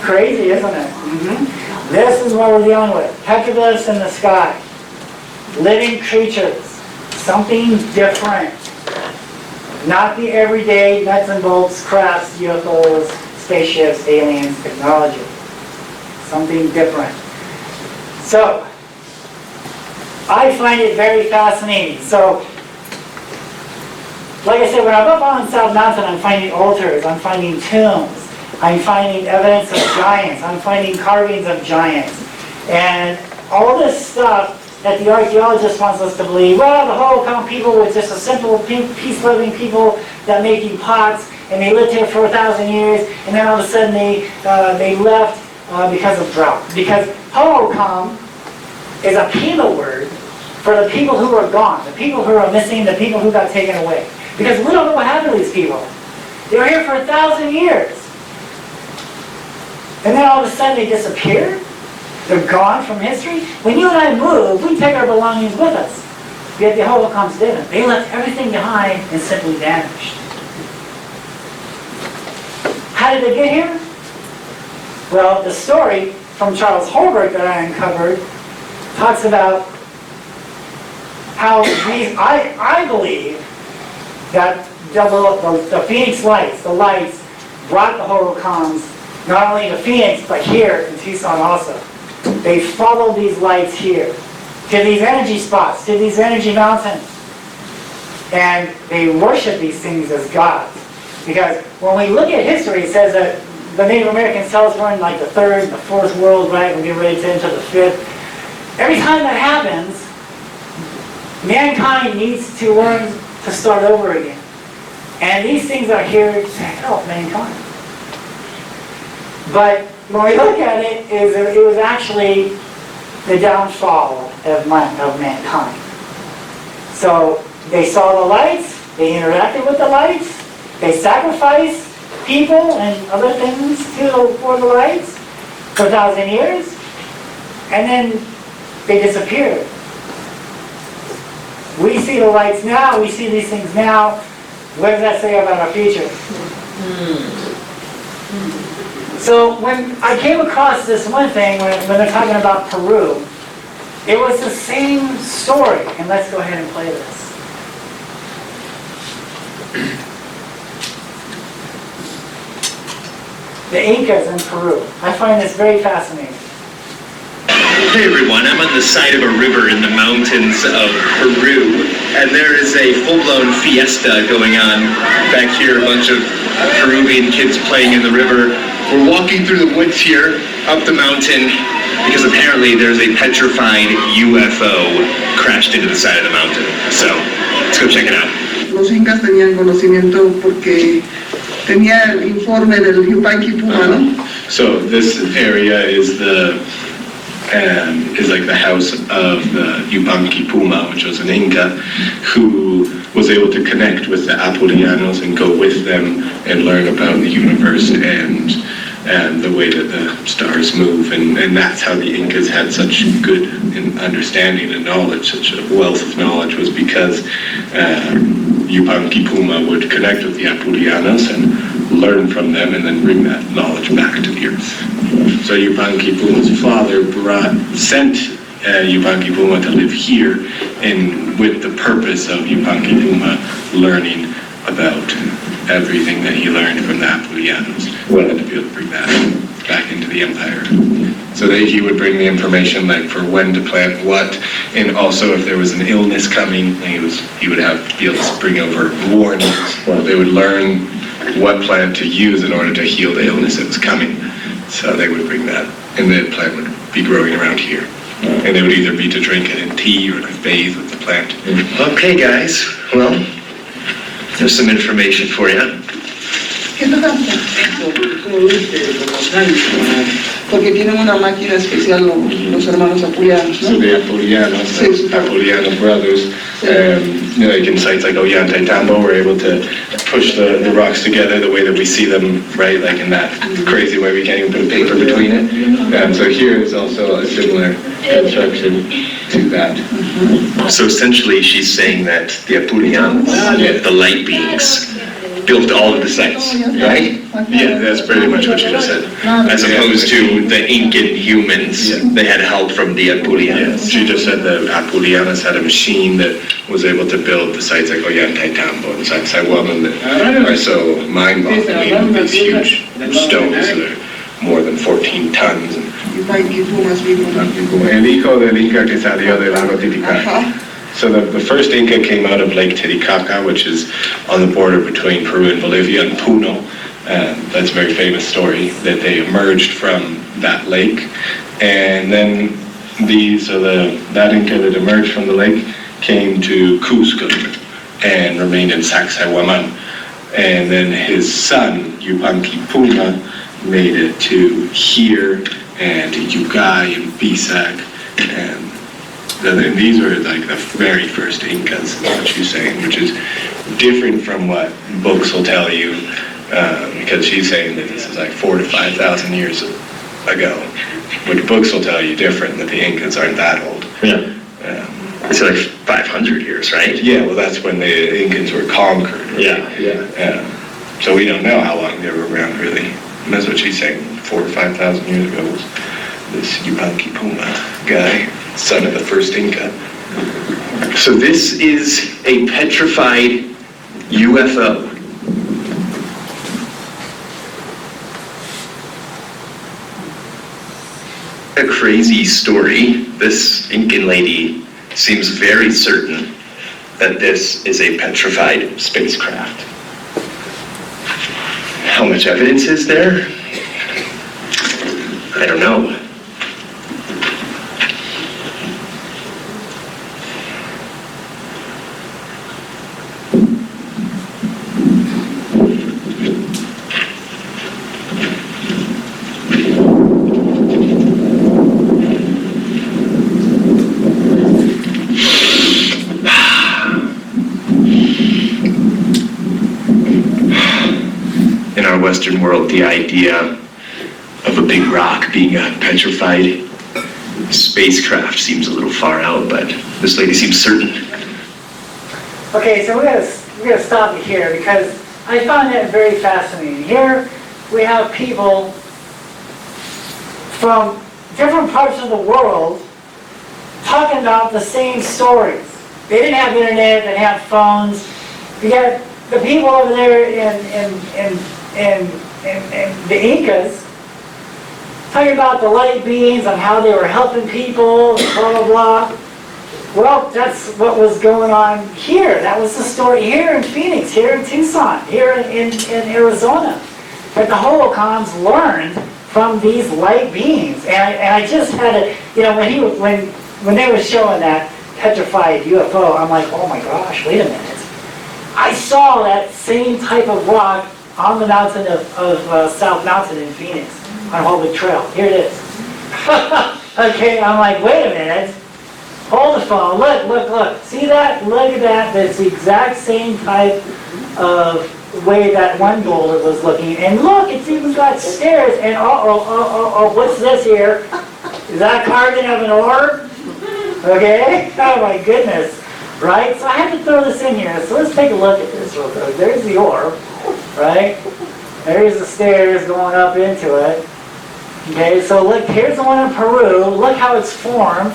Crazy, isn't it? Mm-hmm. This is what we're dealing with. Petroglyphs in the sky. Living creatures. Something different. Not the everyday nuts and bolts, crafts, UFOs, spaceships, aliens, technology. Something different. So, I find it very fascinating. So, like I said, when I'm up on South Mountain, I'm finding altars, I'm finding tombs, I'm finding evidence of giants, I'm finding carvings of giants. And all this stuff that the archaeologist wants us to believe, well, the Hohokam people were just a simple, peace-loving people that making pots, and they lived here for 1,000 years, and then all of a sudden they left because of drought. Because Hohokam is a Pima word for the people who are gone, the people who are missing, the people who got taken away. Because we don't know what happened to these people. They were here for 1,000 years. And then all of a sudden they disappeared? They're gone from history? When you and I move, we take our belongings with us. Yet the Hohokams didn't. They left everything behind and simply vanished. How did they get here? Well, the story from Charles Holbrook that I uncovered talks about how these, I believe that the Phoenix lights, the lights, brought the Hohokams not only to Phoenix, but here in Tucson also. They followed these lights here, to these energy spots, to these energy mountains. And they worship these things as gods. Because when we look at history, it says that the Native Americans tell us we're in like the third, the fourth world, right? We're getting ready to enter the fifth. Every time that happens, mankind needs to learn to start over again. And these things are here to help mankind. But when we look at it, it was actually the downfall of mankind. So they saw the lights, they interacted with the lights, they sacrificed people and other things for the lights for 1,000 years, and then they disappeared. We see the lights now, we see these things now. What does that say about our future? So when I came across this one thing, when they're talking about Peru, it was the same story. And let's go ahead and play this. The Incas in Peru. I find this very fascinating. Hey everyone, I'm on the side of a river in the mountains of Peru, and there is a full-blown fiesta going on back here. A bunch of Peruvian kids playing in the river. We're walking through the woods here, up the mountain, because apparently there's a petrified UFO crashed into the side of the mountain. So, let's go check it out. Los incas tenían conocimiento porque tenía el informe del Yupanqui Puma, ¿no? So this area is like the house of the Yupanqui Puma, which was an Inca who was able to connect with the Apulianos and go with them and learn about the universe and the way that the stars move, and that's how the Incas had such good understanding and knowledge, such a wealth of knowledge, was because Yupanqui Puma would connect with the Apulianos and learn from them and then bring that knowledge back to the earth. So Yupanqui Puma's father sent Yupanqui Puma to live here, and with the purpose of Yupanqui Puma learning about everything that he learned from the Apulianos, wanted to be able to bring that back into the empire. So that he would bring the information like for when to plant what, and also if there was an illness coming, he would be able to bring over warnings. They would learn what plant to use in order to heal the illness that was coming. So they would bring that, and the plant would be growing around here. And they would either be to drink it in tea or to bathe with the plant. Okay, guys, well, there's some information for you. ¿Qué tocan? Porque tienen una máquina especial los hermanos apulianos, ¿no? So the Apuliano brothers, like in sites like Ollantaytambo, were able to push the rocks together the way that we see them, right? Like in that crazy way, we can't even put a paper between it. So here is also a similar construction to that. So essentially she's saying that the Apulianos, the light beings, built all of the sites, right? Yeah, that's pretty much what you just said. As opposed to the Incan humans, they had help from the Apulianos. She just said the Apulianos had a machine that was able to build the sites like Ollantaytambo and Sacsayhuaman that are so mind-boggling, these huge stones that are more than 14 tons. El hijo del Inca que salió del lago Titicaca. So the first Inca came out of Lake Titicaca, which is on the border between Peru and Bolivia, and Puno. That's a very famous story, that they emerged from that lake. And then that Inca that emerged from the lake came to Cusco and remained in Sacsayhuaman. And then his son, Yupanqui Puma, made it to here and to Yugay and Bisac, and these were like the very first Incas, what she's saying, which is different from what books will tell you, because she's saying that this is like 4,000 to 5,000 years ago, which books will tell you different, that the Incas aren't that old. Yeah. It's like 500 years, right? Yeah, well that's when the Incans were conquered. Right? Yeah. So we don't know how long they were around really. And that's what she's saying, 4,000 to 5,000 years ago was this Yupanqui Puma guy, son of the first Inca. So this is a petrified UFO. A crazy story. This Incan lady seems very certain that this is a petrified spacecraft. How much evidence is there? I don't know. Western world, the idea of a big rock being a petrified spacecraft seems a little far out, but this lady seems certain. Okay, so we're gonna stop you here because I found that very fascinating. Here we have people from different parts of the world talking about the same stories. They didn't have internet, they didn't have phones. You got the people over there in the Incas talking about the light beings and how they were helping people, and blah, blah, blah. Well, that's what was going on here. That was the story here in Phoenix, here in Tucson, here in Arizona. That the holocrons learned from these light beings. And I just had a, you know, when they were showing that petrified UFO, I'm like, oh my gosh, wait a minute. I saw that same type of rock on the mountain of South Mountain in Phoenix, on Holbrook Trail. Here it is. Okay, I'm like, wait a minute. Hold the phone. Look. See that? Look at that. That's the exact same type of way that one boulder was looking. And look, it's even got stairs. And what's this here? Is that carving of an orb? Okay? Oh my goodness. Right? So I had to throw this in here. So let's take a look at this real quick. There's the orb, right? There's the stairs going up into it. Okay, so look, here's the one in Peru. Look how it's formed.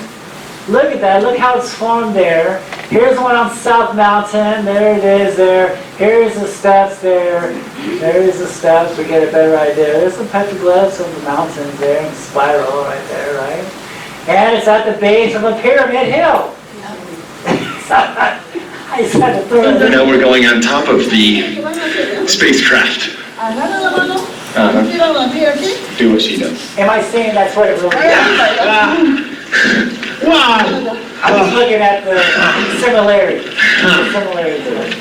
Look at that. Look how it's formed there. Here's the one on South Mountain. There it is there. Here's the steps there. There's the steps. We get a better idea. There's some petroglyphs of the mountains there and the spiral right there, right? And it's at the base of a pyramid hill. I just had to throw it in. Now we're going on top of the spacecraft. Do what she does. Am I saying that's what it really is? Wow! I was looking at the similarity. The similarity to it.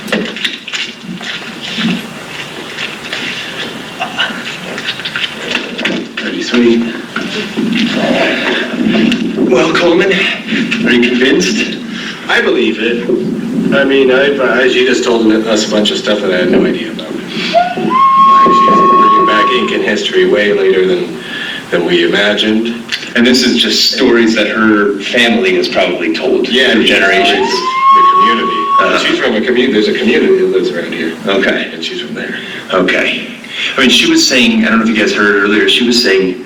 Pretty sweet. Well, Coleman, are you convinced? I believe it. I mean, she just told us a bunch of stuff that I had no idea about. Like, she's bringing back Incan history way later than we imagined. And this is just stories that her family has probably told through generations. The community. She's from a community. There's a community that lives around here. Okay. And she's from there. Okay. I mean, she was saying, I don't know if you guys heard it earlier, she was saying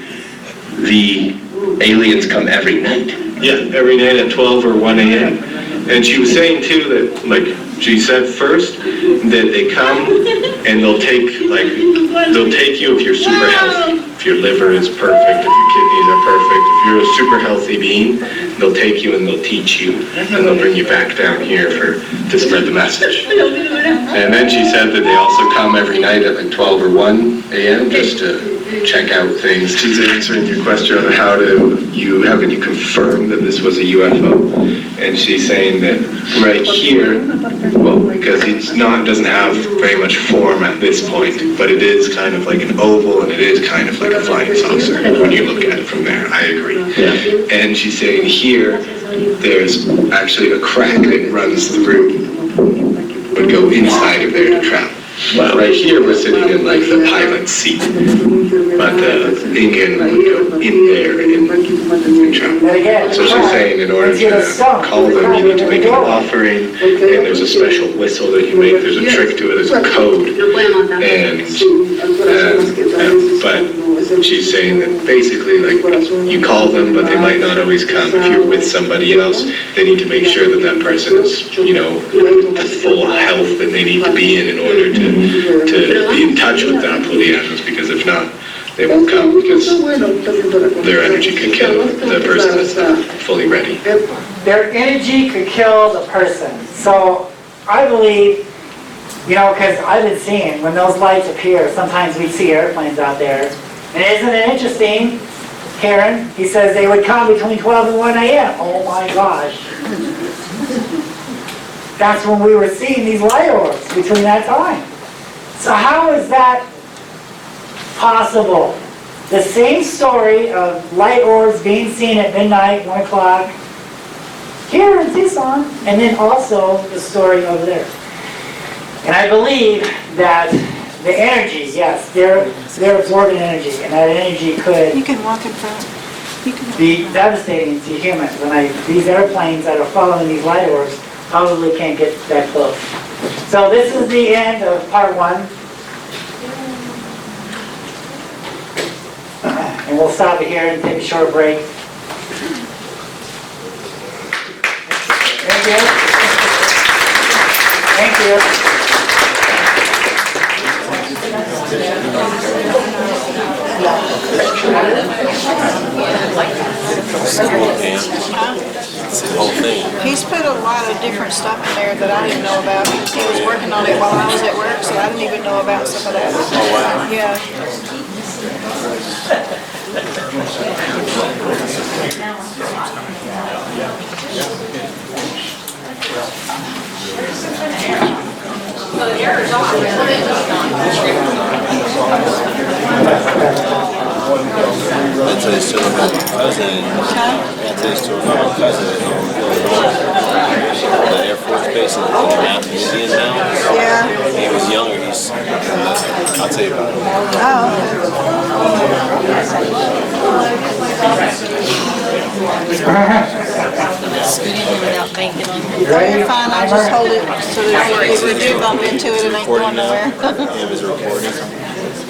the aliens come every night. Yeah, every night at 12 or 1 a.m. And she was saying too that, like, she said first that they come and they'll take you if you're super healthy. If your liver is perfect, if your kidneys are perfect, if you're a super healthy being, they'll take you and they'll teach you and they'll bring you back down here to spread the message. And then she said that they also come every night at like 12 or 1 a.m. just to check out things. She's answering your question on how can you confirm that this was a UFO? And she's saying that right here, well, because doesn't have very much form at this point, but it is kind of like an oval and it is kind of like a flying saucer when you look at it from there. I agree. Yeah. And she's saying here, there's actually a crack that runs through, would go inside of there to travel. Well, right here we're sitting in like the pilot seat, but the Incan would go in there and travel. So she's saying in order to call them, you need to make an offering, and there's a special whistle that you make. There's a trick to it. There's a code, but she's saying that basically, like, you call them, but they might not always come. If you're with somebody else, they need to make sure that that person is, the full health that they need to be in order to be in touch with that Pleiadians, because if not, they won't come, because their energy could kill the person that's not fully ready. Their energy could kill the person. So I believe, because I've been seeing when those lights appear, sometimes we see airplanes out there. And isn't it interesting, Karen? He says they would come between 12 and 1 a.m. Oh my gosh. That's when we were seeing these light orbs between that time. So how is that possible? The same story of light orbs being seen at midnight, 1 o'clock, here in Tucson, and then also the story over there. And I believe that the energy, yes, they're absorbing energy, and that energy could You can walk in front. be devastating to humans. These airplanes that are following these light orbs probably can't get that close. So this is the end of part 1. And we'll stop it here and take a short break. Thank you. Thank you. He's of different stuff in there that I didn't know about because he was working on it while I was at work, so I didn't even know about some of that. Oh, wow. Yeah. That's a sort of cousin. That's a sort of cousin in the Air Force Base in Mountain Indian now. Yeah. When he was younger, he's. I'll tell you about him. Scooting without bacon on it. You're fine, I'll just hold it so that if we do bump into it, it ain't going nowhere.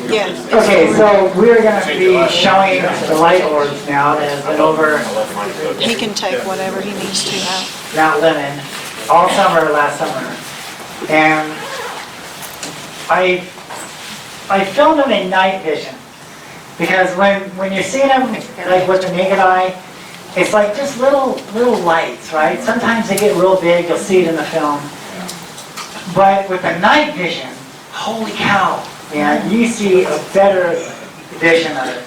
Yeah. Okay, so we're going to be showing the light orbs now that has been over He can take whatever he needs to out. Mount Lemmon all summer last summer. And I filmed them in night vision because when you're seeing them like with the naked eye, it's like just little lights, right? Sometimes they get real big, you'll see it in the film. But with the night vision, holy cow, man, you see a better vision of it,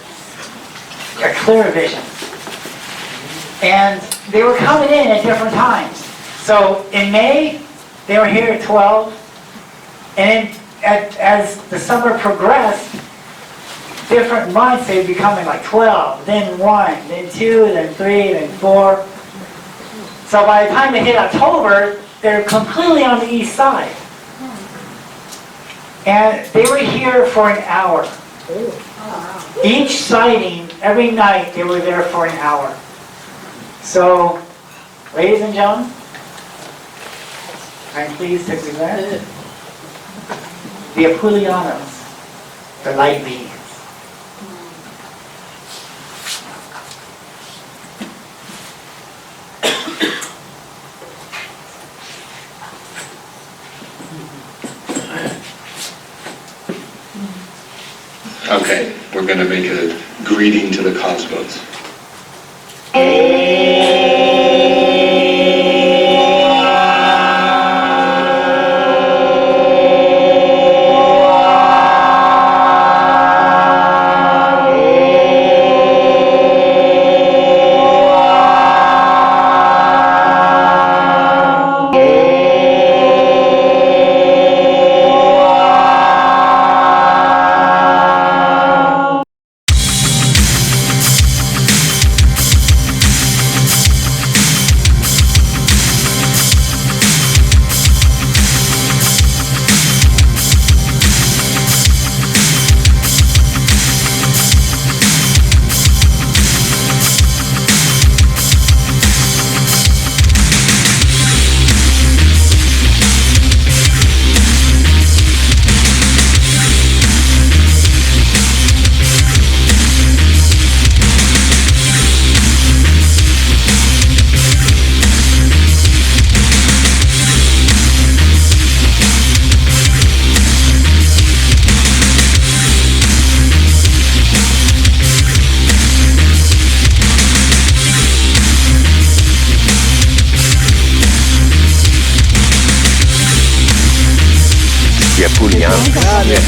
a clearer vision. And they were coming in at different times. So in May, they were here at 12, and as the summer progressed, different months they'd be coming like 12, then 1, then 2, then 3, then 4. So by the time they hit October, they're completely on the east side. And they were here for an hour. Each sighting, every night, they were there for an hour. So, ladies and gentlemen, I'm pleased to present the Apulianos, the light beings. Okay, we're going to make a greeting to the cosmos.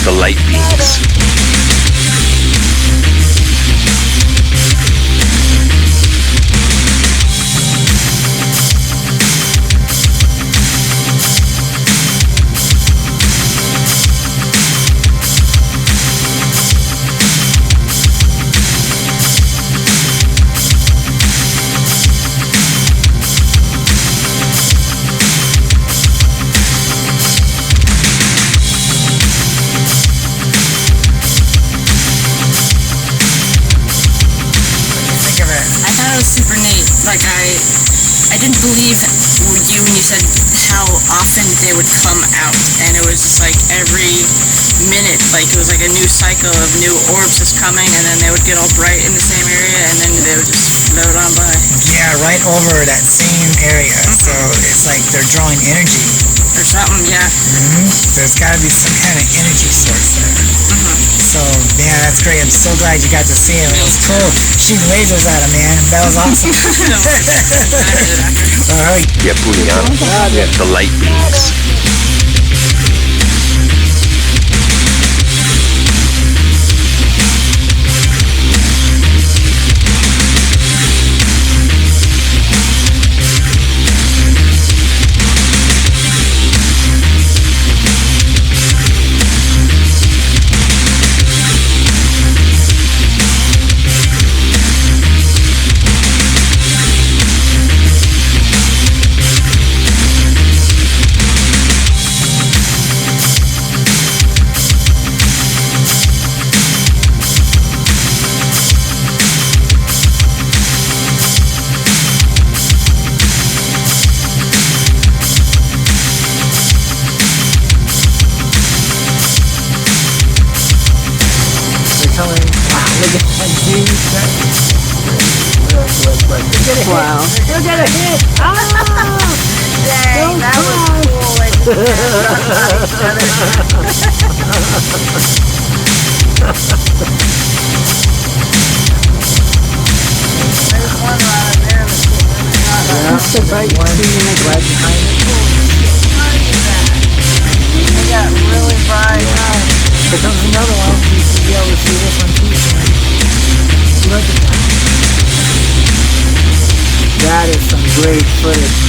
The light beings. Super neat. Like I didn't believe you when you said how often they would come out, and it was just like every minute, like it was like a new cycle of new orbs just coming, and then they would get all bright in the same area, and then they would just float on by. Yeah, right over that same area. So it's like they're drawing energy. Or something, yeah. There's got to be some kind of energy source there. So yeah, that's great. I'm so glad you got to see him. It was cool. Shooting lasers at him, man. That was awesome. All right. The light beings. Wow. Look at a hit! Ah! Dang, that was cool. It There's one right there that's the right one right behind it. They got really bright. Here comes another one. You should be able to see this one too. Look at that. That is some great footage.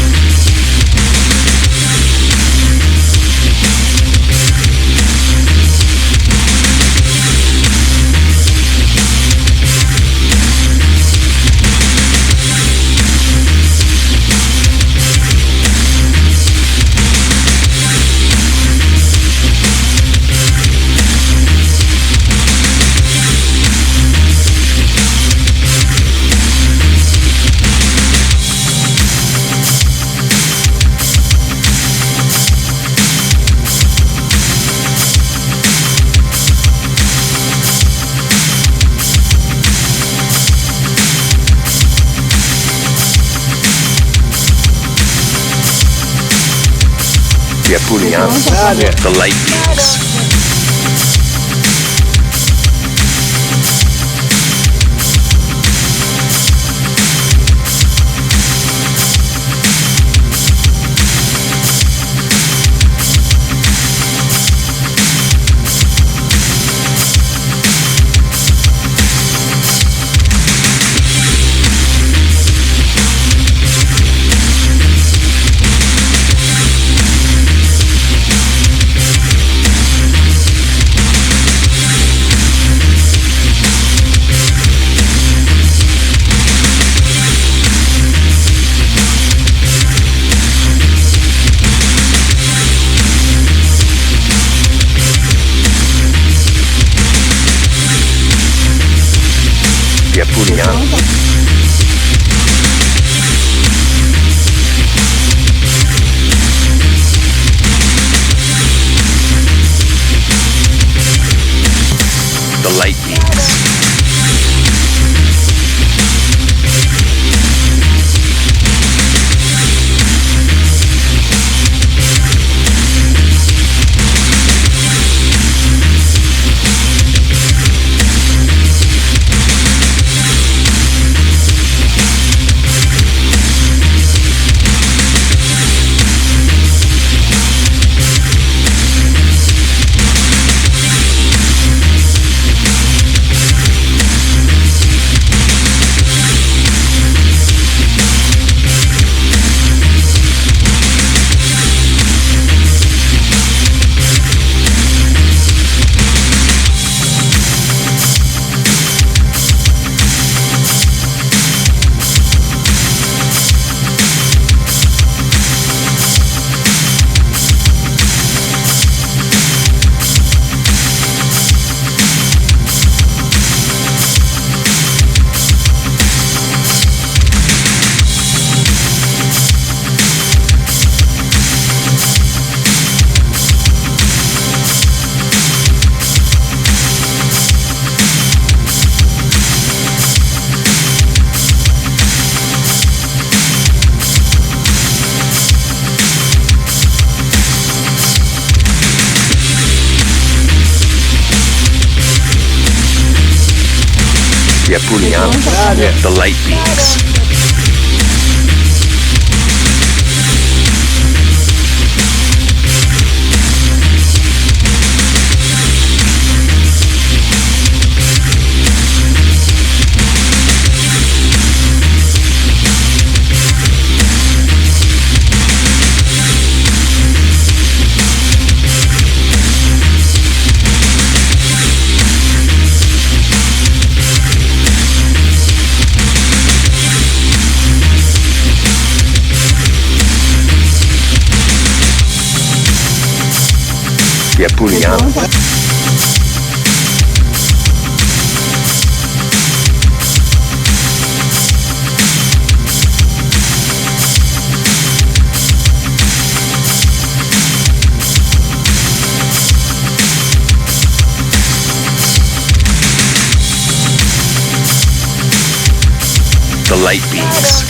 The light beings. The light beings. The light beings. The light beings.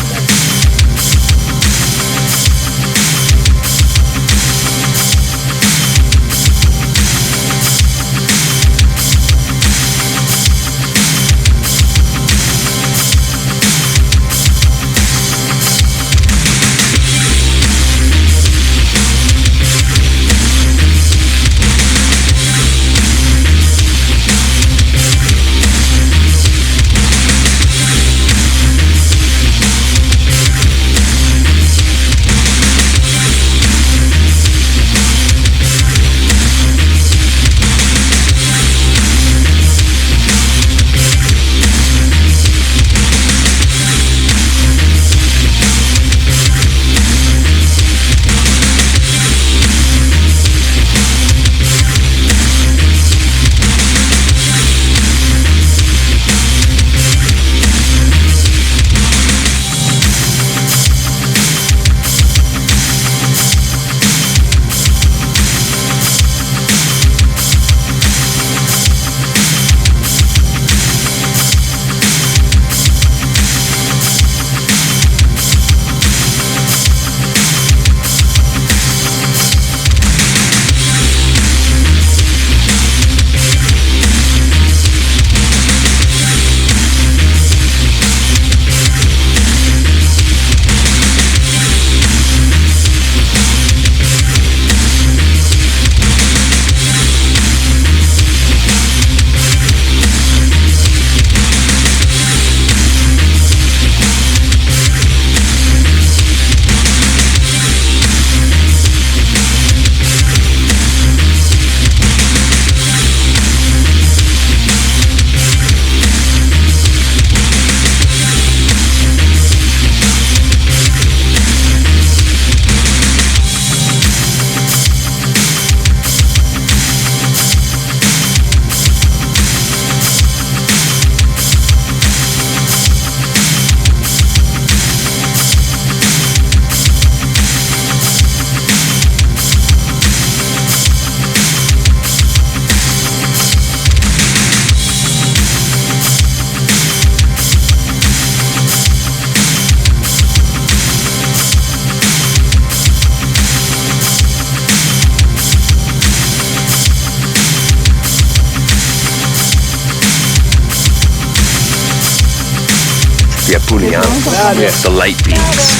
The light beings.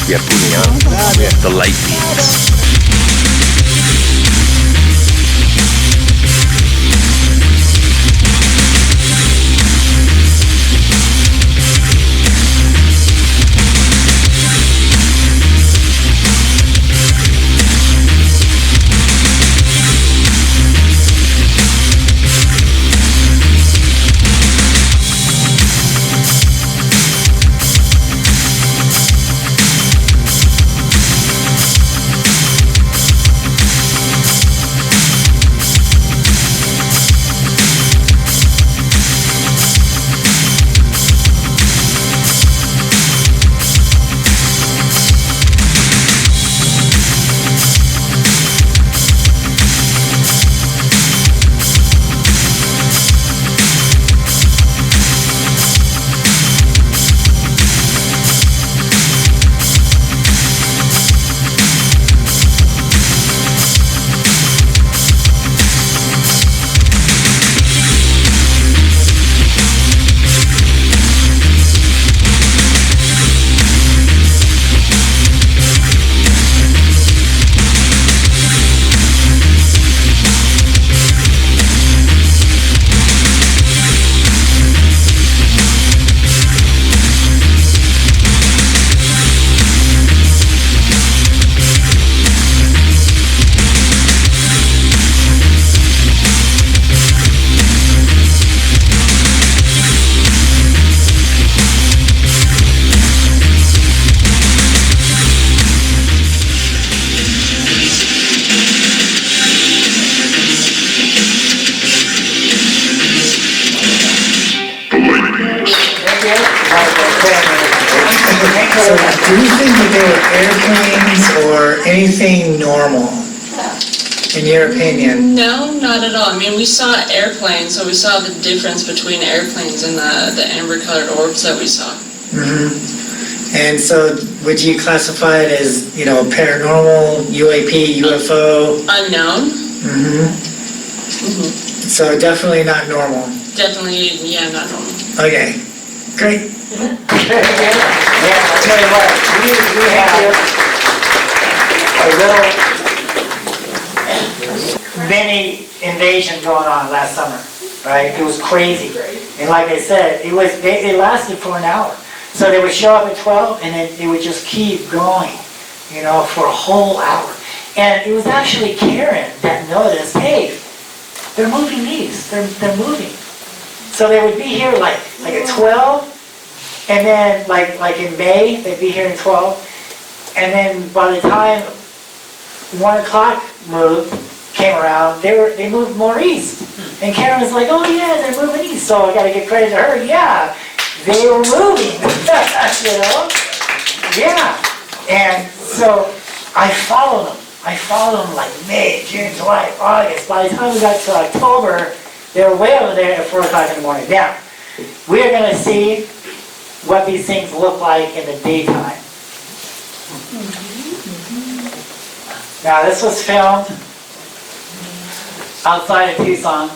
Yeah, Punyan. The light beings. So, do you think that they were airplanes or anything normal, in your opinion? No, not at all. I mean, we saw airplanes, so we saw the difference between airplanes and the amber-colored orbs that we saw. Mm-hmm. And so, would you classify it as, you know, paranormal, UAP, UFO? Unknown. Mm-hmm. Mm-hmm. So definitely not normal. Definitely, yeah, not normal. Okay, great. Yeah, I'll tell you what, we had a little mini invasion going on last summer, right? It was crazy. And like I said, it lasted for an hour. So they would show up at 12 and then they would just keep going, you know, for a whole hour. And it was actually Karen that noticed, hey, they're moving these, they're moving. So they would be here like at 12, and then like in May, they'd be here at 12, and then by the time 1 o'clock came around, they moved more east. And Karen was like, oh yeah, they're moving east, so I gotta give credit to her, yeah, they were moving, you know? Yeah, and so I followed them like May, June, July, August. By the time we got to October, they were way over there at 4 o'clock in the morning. Now, we're going to see what these things look like in the daytime. Now, this was filmed outside of Tucson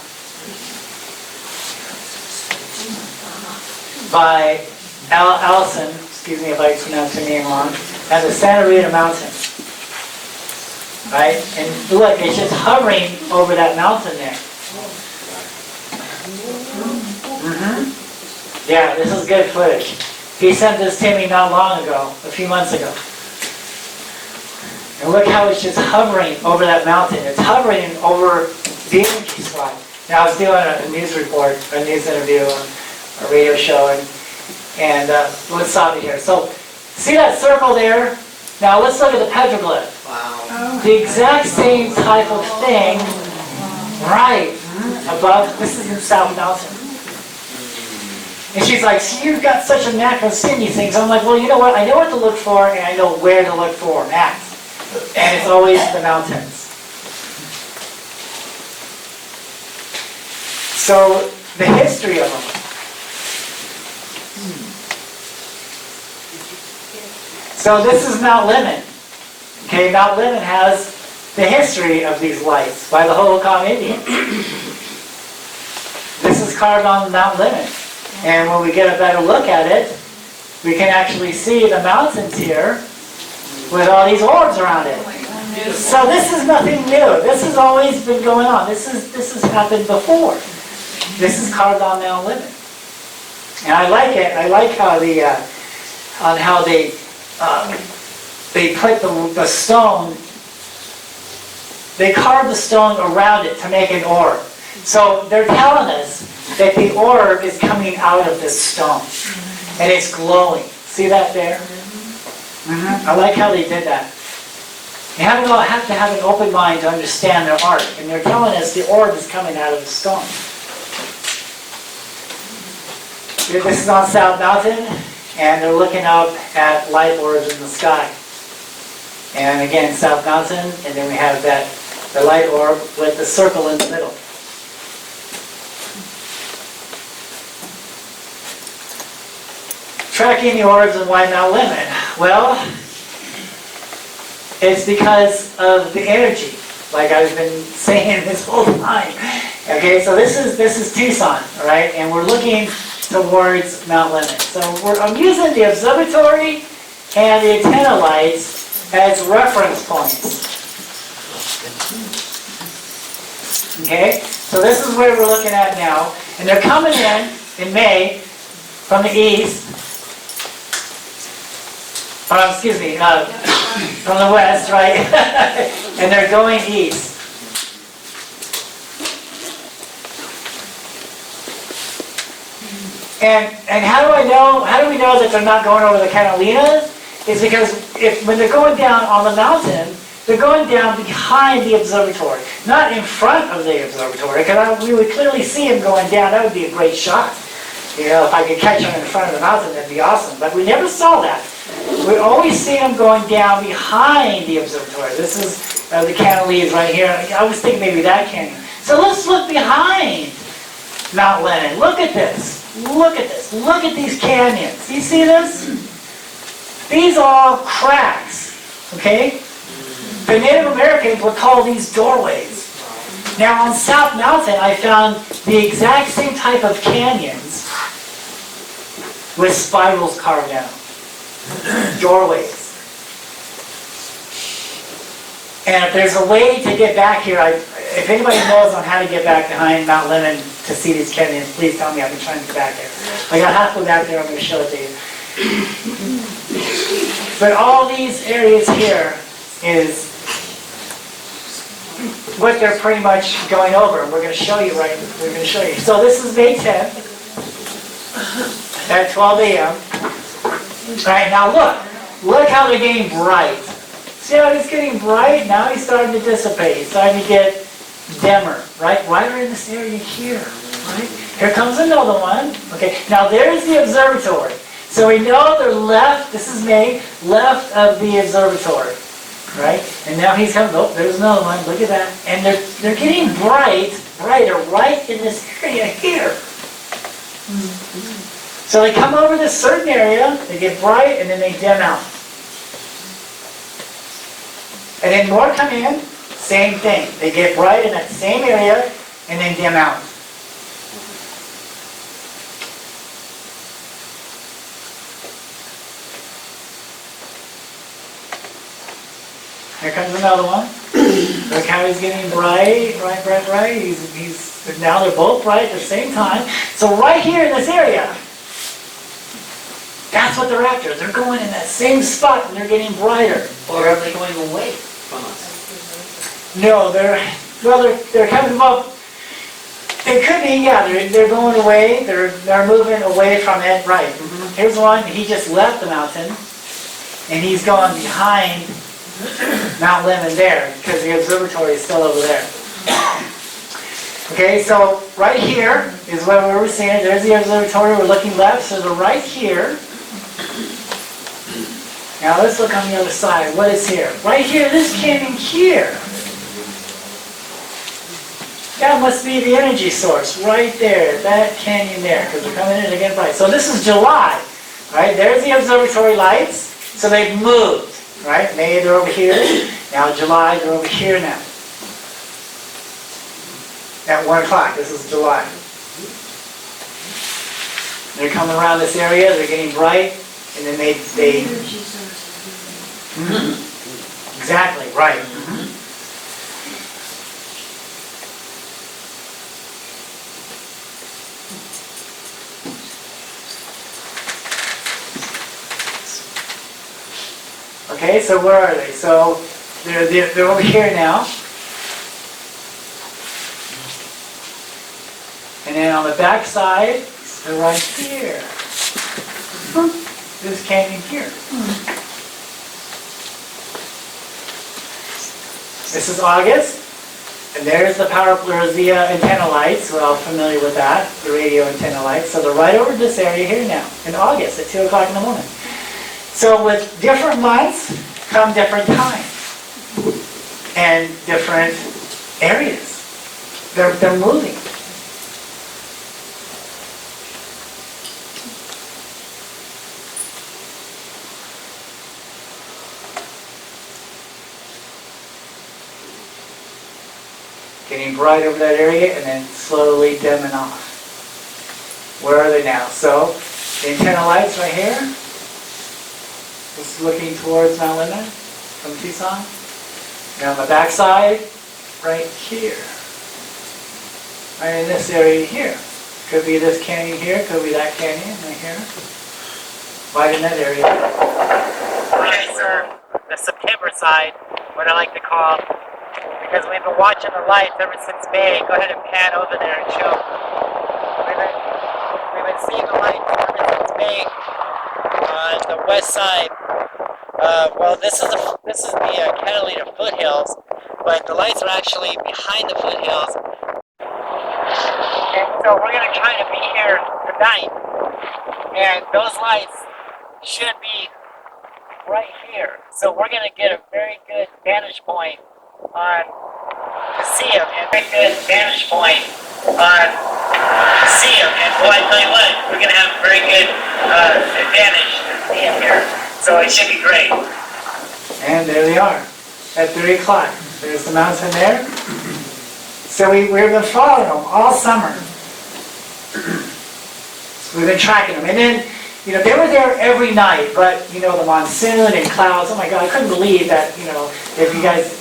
by Allison, excuse me if I pronounced her name wrong, at the Santa Rita Mountain. Right? And look, it's just hovering over that mountain there. Mm-hmm. Yeah, this is good footage. He sent this to me not long ago, a few months ago. And look how it's just hovering over that mountain. It's hovering over the energy spot. Now, I was doing a news report, a news interview on a radio show, and let's stop it here. So, see that circle there? Now, let's look at the petroglyph. Wow. The exact same type of thing, right above, this is in South Mountain. And she's like, so you've got such a knack of seeing these things. I'm like, well, you know what? I know what to look for, and I know where to look for at. And it's always the mountains. So, the history of them. So this is Mount Lemmon. Okay, Mount Lemmon has the history of these lights by the Hohokam Indians. This is carved on Mount Lemmon. And when we get a better look at it, we can actually see the mountains here with all these orbs around it. So this is nothing new. This has always been going on. This has happened before. This is carved on Mount Lemmon. And I like it. I like how they put the stone, they carved the stone around it to make an orb. So they're telling us that the orb is coming out of this stone. And it's glowing. See that there? I like how they did that. You have to have an open mind to understand their art. And they're telling us the orb is coming out of the stone. This is on South Mountain, and they're looking up at light orbs in the sky. And again, South Mountain, and then we have the light orb with the circle in the middle. Tracking the orbs and why Mount Lemmon? Well, it's because of the energy, like I've been saying this whole time. Okay, so this is Tucson, all right, and we're looking towards Mount Lemmon. So I'm using the observatory and the antenna lights as reference points. Okay, so this is where we're looking at now, and they're coming in May from the east. From the west, right? And they're going east. And how do we know that they're not going over the Catalinas? It's because when they're going down on the mountain, they're going down behind the observatory, not in front of the observatory, because we would clearly see them going down. That would be a great shot. You know, if I could catch them in front of the mountain, that'd be awesome. But we never saw that. We always see them going down behind the observatory. This is the cantilevers right here. I was thinking maybe that canyon. So let's look behind Mount Lemmon. Look at this. Look at this. Look at these canyons. Do you see this? These are all cracks. Okay? The Native Americans would call these doorways. Now on South Mountain, I found the exact same type of canyons with spirals carved out. Doorways. And if there's a way to get back here, if anybody knows on how to get back behind Mount Lemmon to see these canyons, please tell me. I've been trying to get back there. I got halfway back there. I'm going to show it to you. But all these areas here is what they're pretty much going over. We're going to show you right. We're going to show you. So this is May 10th at 12 a.m. All right, now look how they're getting bright. See how he's getting bright? Now he's starting to dissipate. He's starting to get dimmer, right? Right in this area here, right? Here comes another one. Okay, now there's the observatory. So we know they're left, this is May, left of the observatory, right? And now he's coming, oh, there's another one, look at that. And they're getting brighter right in this area here. So they come over this certain area, they get bright, and then they dim out. And then more come in, same thing. They get bright in that same area, and then dim out. Here comes another one. Look how he's getting bright. He's now they're both bright at the same time. So right here in this area, that's what they're after. They're going in that same spot and they're getting brighter. Or are they going away from us? No, they're coming up. It could be, yeah, they're going away. They're moving away from it. Right. Here's one. He just left the mountain, and he's going behind Mount Lemmon there because the observatory is still over there. Okay, so right here is where we were seeing. There's the observatory. We're looking left, so they're right here. Now let's look on the other side. What is here? Right here, this canyon here. That must be the energy source right there, that canyon there, because we're coming in again bright. So this is July, right? There's the observatory lights. So they've moved, right? May, they're over here. Now July, they're over here now. At 1 o'clock, this is July. They're coming around this area, they're getting bright, and then they Exactly, right. Okay, so where are they? So they're over here now. And then on the back side, they're right here. This canyon here. This is August, and there's the antenna lights. We're all familiar with that, the radio antenna lights. So they're right over this area here now, in August at 2 o'clock in the morning. So with different months come different times and different areas. They're moving. Getting bright over that area and then slowly dimming off. Where are they now? So the antenna lights right here. Just looking towards Mount Lemmon from Tucson. And on the back side, right here. Right in this area here. Could be this canyon here, could be that canyon right here. Right in that area. Okay, so the September side, what I like to call, because we've been watching the lights ever since May. Go ahead and pan over there and show. We've been seeing the lights ever since May on the west side. Well, this is the Catalina foothills, but the lights are actually behind the foothills. And so we're going to try to be here tonight, and those lights should be right here. So we're going to get a very good vantage point to see them, and very good vantage point to see them. And boy, I tell you what, we're going to have a very good advantage to see them here. So it should be great. And there they are at 3 o'clock. There's the mountain there. So we've been following them all summer. We've been tracking them. And then, you know, they were there every night, but, you know, the monsoon and clouds, oh my God, I couldn't believe that, you know, if you guys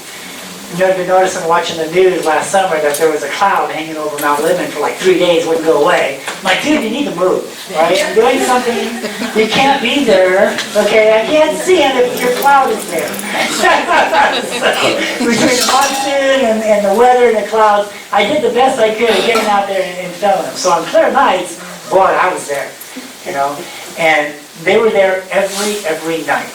noticed in watching the news last summer that there was a cloud hanging over Mount Lemmon for like 3 days, wouldn't go away. I'm like, dude, you need to move, right? I'm doing something, you can't be there, okay? I can't see it if your cloud is there. So, between the monsoon and the weather and the clouds, I did the best I could at getting out there and filming them. So on clear nights, boy, I was there, you know? And they were there every night.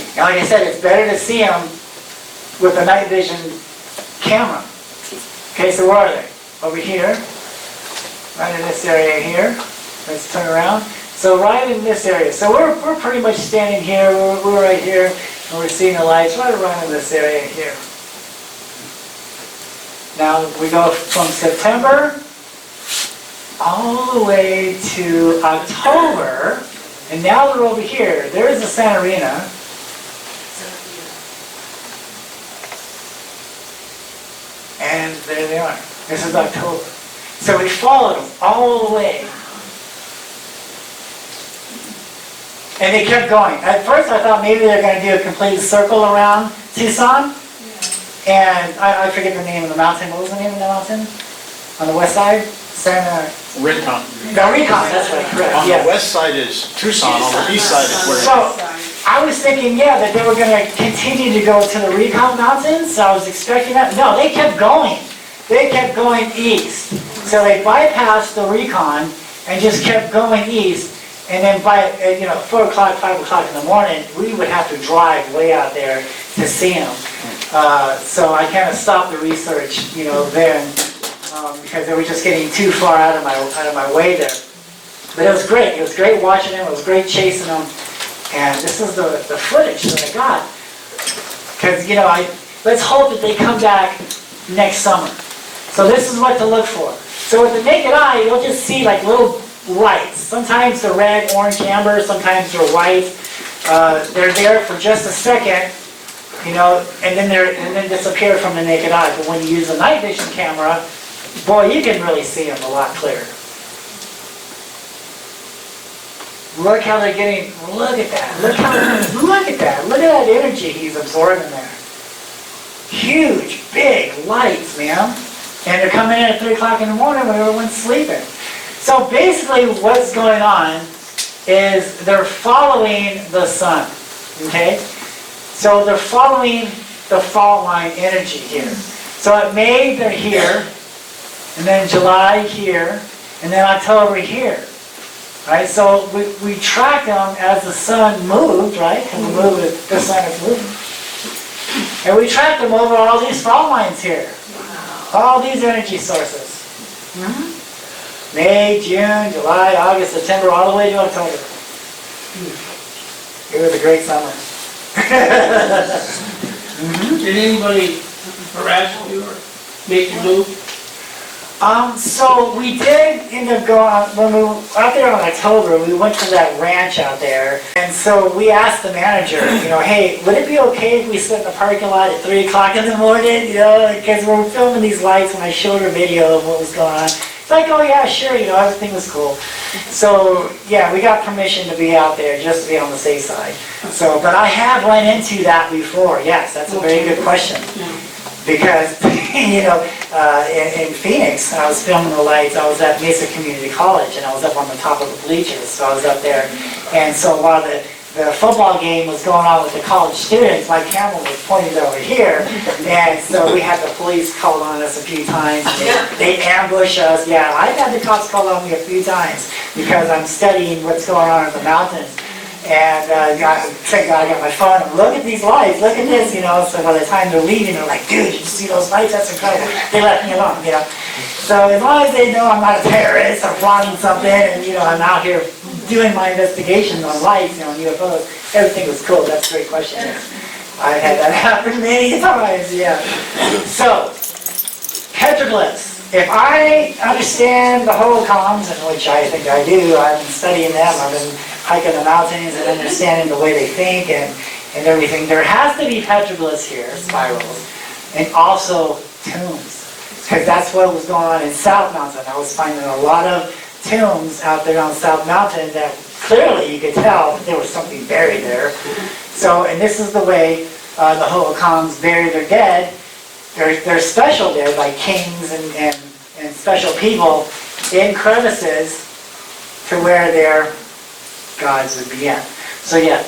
And like I said, it's better to see them with a night vision camera. Okay, so where are they? Over here, right in this area here. Let's turn around. So right in this area. So we're pretty much standing here. We're right here, and we're seeing the lights right around in this area here. Now we go from September all the way to October, and now we're over here. There's the Santa Rita. And there they are. This is October. So we followed them all the way. And they kept going. At first I thought maybe they're going to do a complete circle around Tucson. And I forget the name of the mountain. What was the name of the mountain? On the west side? Rincon. The Rincon, that's right, correct. On the west side is Tucson, on the east side is where... So, I was thinking, yeah, that they were going to continue to go to the Rincon Mountains, so I was expecting that. No, they kept going. They kept going east. So they bypassed the Rincon and just kept going east. And then by 4 o'clock, 5 o'clock in the morning, we would have to drive way out there to see them. So I kind of stopped the research, then, because they were just getting too far out of my way there. But it was great. It was great watching them. It was great chasing them. And this is the footage that I got. Because, let's hope that they come back next summer. So this is what to look for. So with the naked eye, you'll just see like little lights. Sometimes they're red, orange, amber. Sometimes they're white. They're there for just a second, and then disappear from the naked eye. But when you use a night vision camera, boy, you can really see them a lot clearer. Look how they're getting, look at that, look at that energy he's absorbing there. Huge, big lights, man. And they're coming in at 3 o'clock in the morning when everyone's sleeping. So basically what's going on is they're following the sun, okay? So they're following the fault line energy here. So at May, they're here, and then July here, and then October here. Right, so we track them as the sun moved, right? And we move it, the sun is moving. And we track them over all these fault lines here. All these energy sources. May, June, July, August, September, all the way to October. It was a great summer. Did anybody harass you or make you move? So we did end up going, when we were out there in October, we went to that ranch out there, and so we asked the manager, hey, would it be okay if we sit in the parking lot at 3 o'clock in the morning, because we're filming these lights, and I showed her video of what was going on. It's like, oh yeah, sure, everything was cool. So, yeah, we got permission to be out there, just to be on the safe side. So, but I have run into that before, yes, that's a very good question. Because, in Phoenix, I was filming the lights, I was at Mesa Community College, and I was up on the top of the bleachers, so I was up there. And so while the football game was going on with the college students, my camera was pointed over here, and so we had the police called on us a few times. They ambushed us. Yeah, I've had the cops call on me a few times because I'm studying what's going on in the mountains. And thank God I got my phone, and look at these lights, look at this, so by the time they're leaving, they're like, dude, did you see those lights? That's incredible. They left me alone, So as long as they know I'm not a terrorist or flaunting something, and, I'm out here doing my investigations on lights, on UFOs, everything was cool. That's a great question. I've had that happen many times, yeah. So, petroglyphs. If I understand the holocrons, in which I think I do, I've been studying them, I've been hiking the mountains and understanding the way they think and everything, there has to be petroglyphs here, spirals, and also tombs. Because that's what was going on in South Mountain. I was finding a lot of tombs out there on South Mountain that clearly you could tell that there was something buried there. So, and this is the way the holocrons bury their dead. They're special dead, like kings and special people, in crevices to where their gods would be at. So yeah,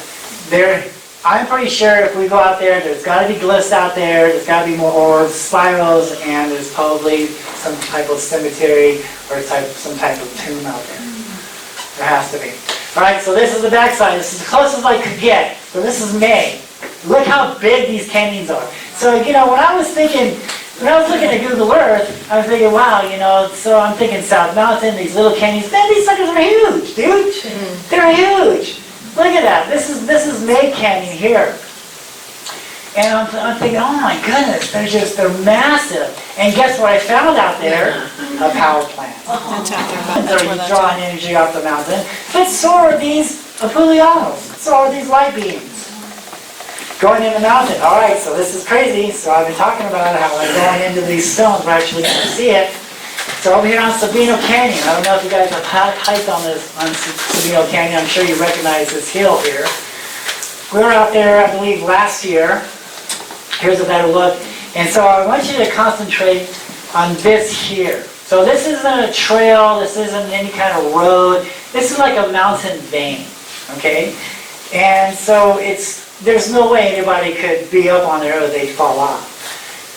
I'm pretty sure if we go out there, there's got to be glyphs out there, there's got to be more orbs, spirals, and there's probably some type of cemetery or some type of tomb out there. There has to be. Alright, so this is the backside. This is the closest I could get. So this is May. Look how big these canyons are. So, when I was looking at Google Earth, I was thinking, wow, so I'm thinking South Mountain, these little canyons, man, these suckers are huge, dude. They're huge. Look at that. This is May Canyon here. And I'm thinking, oh my goodness, they're massive. And guess what I found out there? A power plant. They're drawing energy off the mountain. But so are these Apulianos. So are these light beams. Going in the mountain. All right, so this is crazy. So I've been talking about how I'm going into these stones. We're actually going to see it. So over here on Sabino Canyon, I don't know if you guys have hiked on Sabino Canyon. I'm sure you recognize this hill here. We were out there, I believe, last year. Here's a better look. And so I want you to concentrate on this here. So this isn't a trail. This isn't any kind of road. This is like a mountain vein, okay? And so there's no way anybody could be up on there or they'd fall off.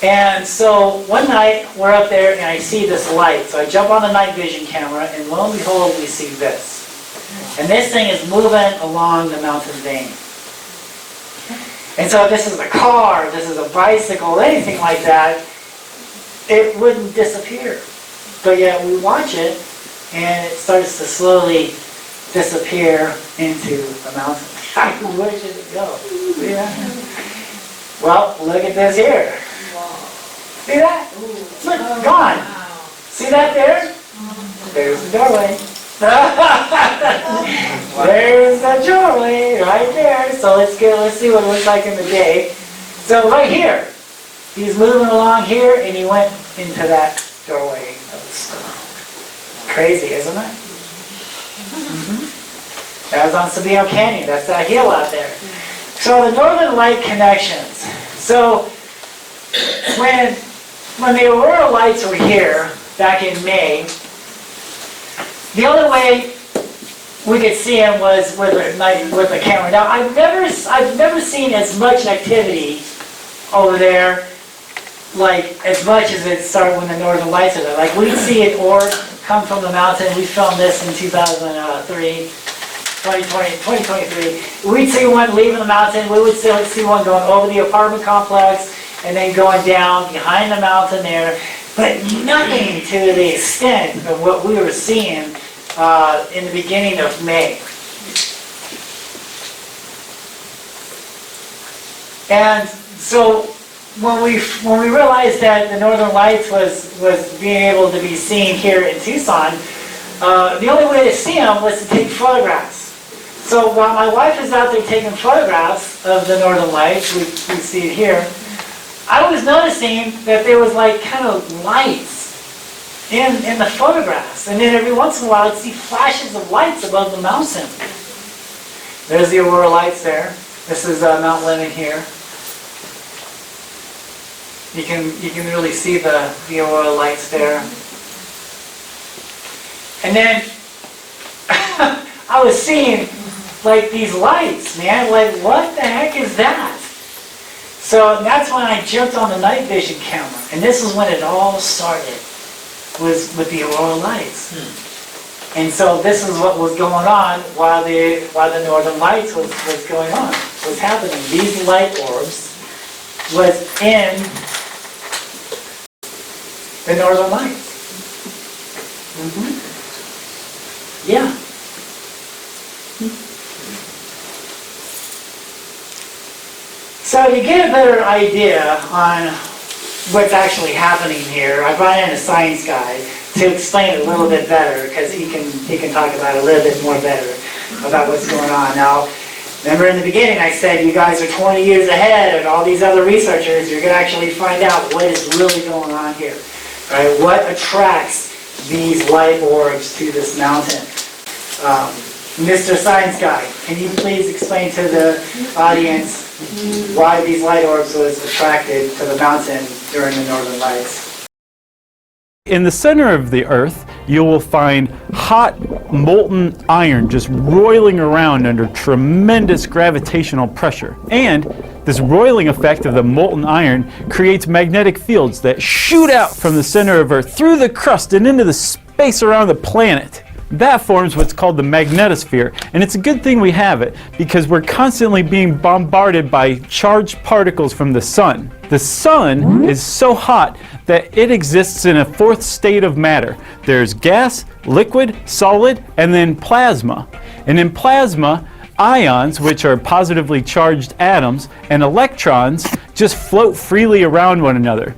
And so one night we're up there and I see this light. So I jump on the night vision camera and lo and behold we see this. And this thing is moving along the mountain vein. And so if this is a car, if this is a bicycle, anything like that, it wouldn't disappear. But yet we watch it and it starts to slowly disappear into the mountain. Where should it go? Yeah. Well, look at this here. See that? Look, gone. See that there? There's the doorway. There's the doorway right there. So let's see what it looks like in the day. So right here, he's moving along here and he went into that doorway of the stone. Crazy, isn't it? That was on Sabino Canyon. That's that hill out there. So the Northern Light connections. So when the aurora lights were here back in May, the only way we could see them was with the camera. Now I've never seen as much activity over there, like as much as it started when the Northern Lights are there. Like we'd see an orb come from the mountain. We filmed this in 2023. We'd see one leaving the mountain. We would still see one going over the apartment complex and then going down behind the mountain there. But nothing to the extent of what we were seeing in the beginning of May. And so when we realized that the Northern Lights was being able to be seen here in Tucson, the only way to see them was to take photographs. So while my wife is out there taking photographs of the Northern Lights, we see it here, I was noticing that there was like kind of lights in the photographs. And then every once in a while I'd see flashes of lights above the mountain. There's the aurora lights there. This is Mount Lemmon here. You can really see the aurora lights there. And then I was seeing like these lights, man. Like, what the heck is that? So that's when I jumped on the night vision camera. And this is when it all started, was with the aurora lights. And so this is what was going on while the Northern Lights was going on, was happening. These light orbs was in the Northern Lights. Yeah. So to get a better idea on what's actually happening here, I brought in a science guy to explain it a little bit better, because he can talk about it a little bit more better about what's going on. Now, remember in the beginning I said you guys are 20 years ahead of all these other researchers. You're going to actually find out what is really going on here. Right? What attracts these light orbs to this mountain? Mr. Science Guy, can you please explain to the audience why these light orbs was attracted to the mountain during the Northern Lights? In the center of the Earth, you will find hot, molten iron just roiling around under tremendous gravitational pressure. And this roiling effect of the molten iron creates magnetic fields that shoot out from the center of Earth through the crust and into the space around the planet. That forms what's called the magnetosphere, and it's a good thing we have it, because we're constantly being bombarded by charged particles from the sun. The sun is so hot that it exists in a fourth state of matter. There's gas, liquid, solid, and then plasma. And in plasma, ions, which are positively charged atoms, and electrons just float freely around one another.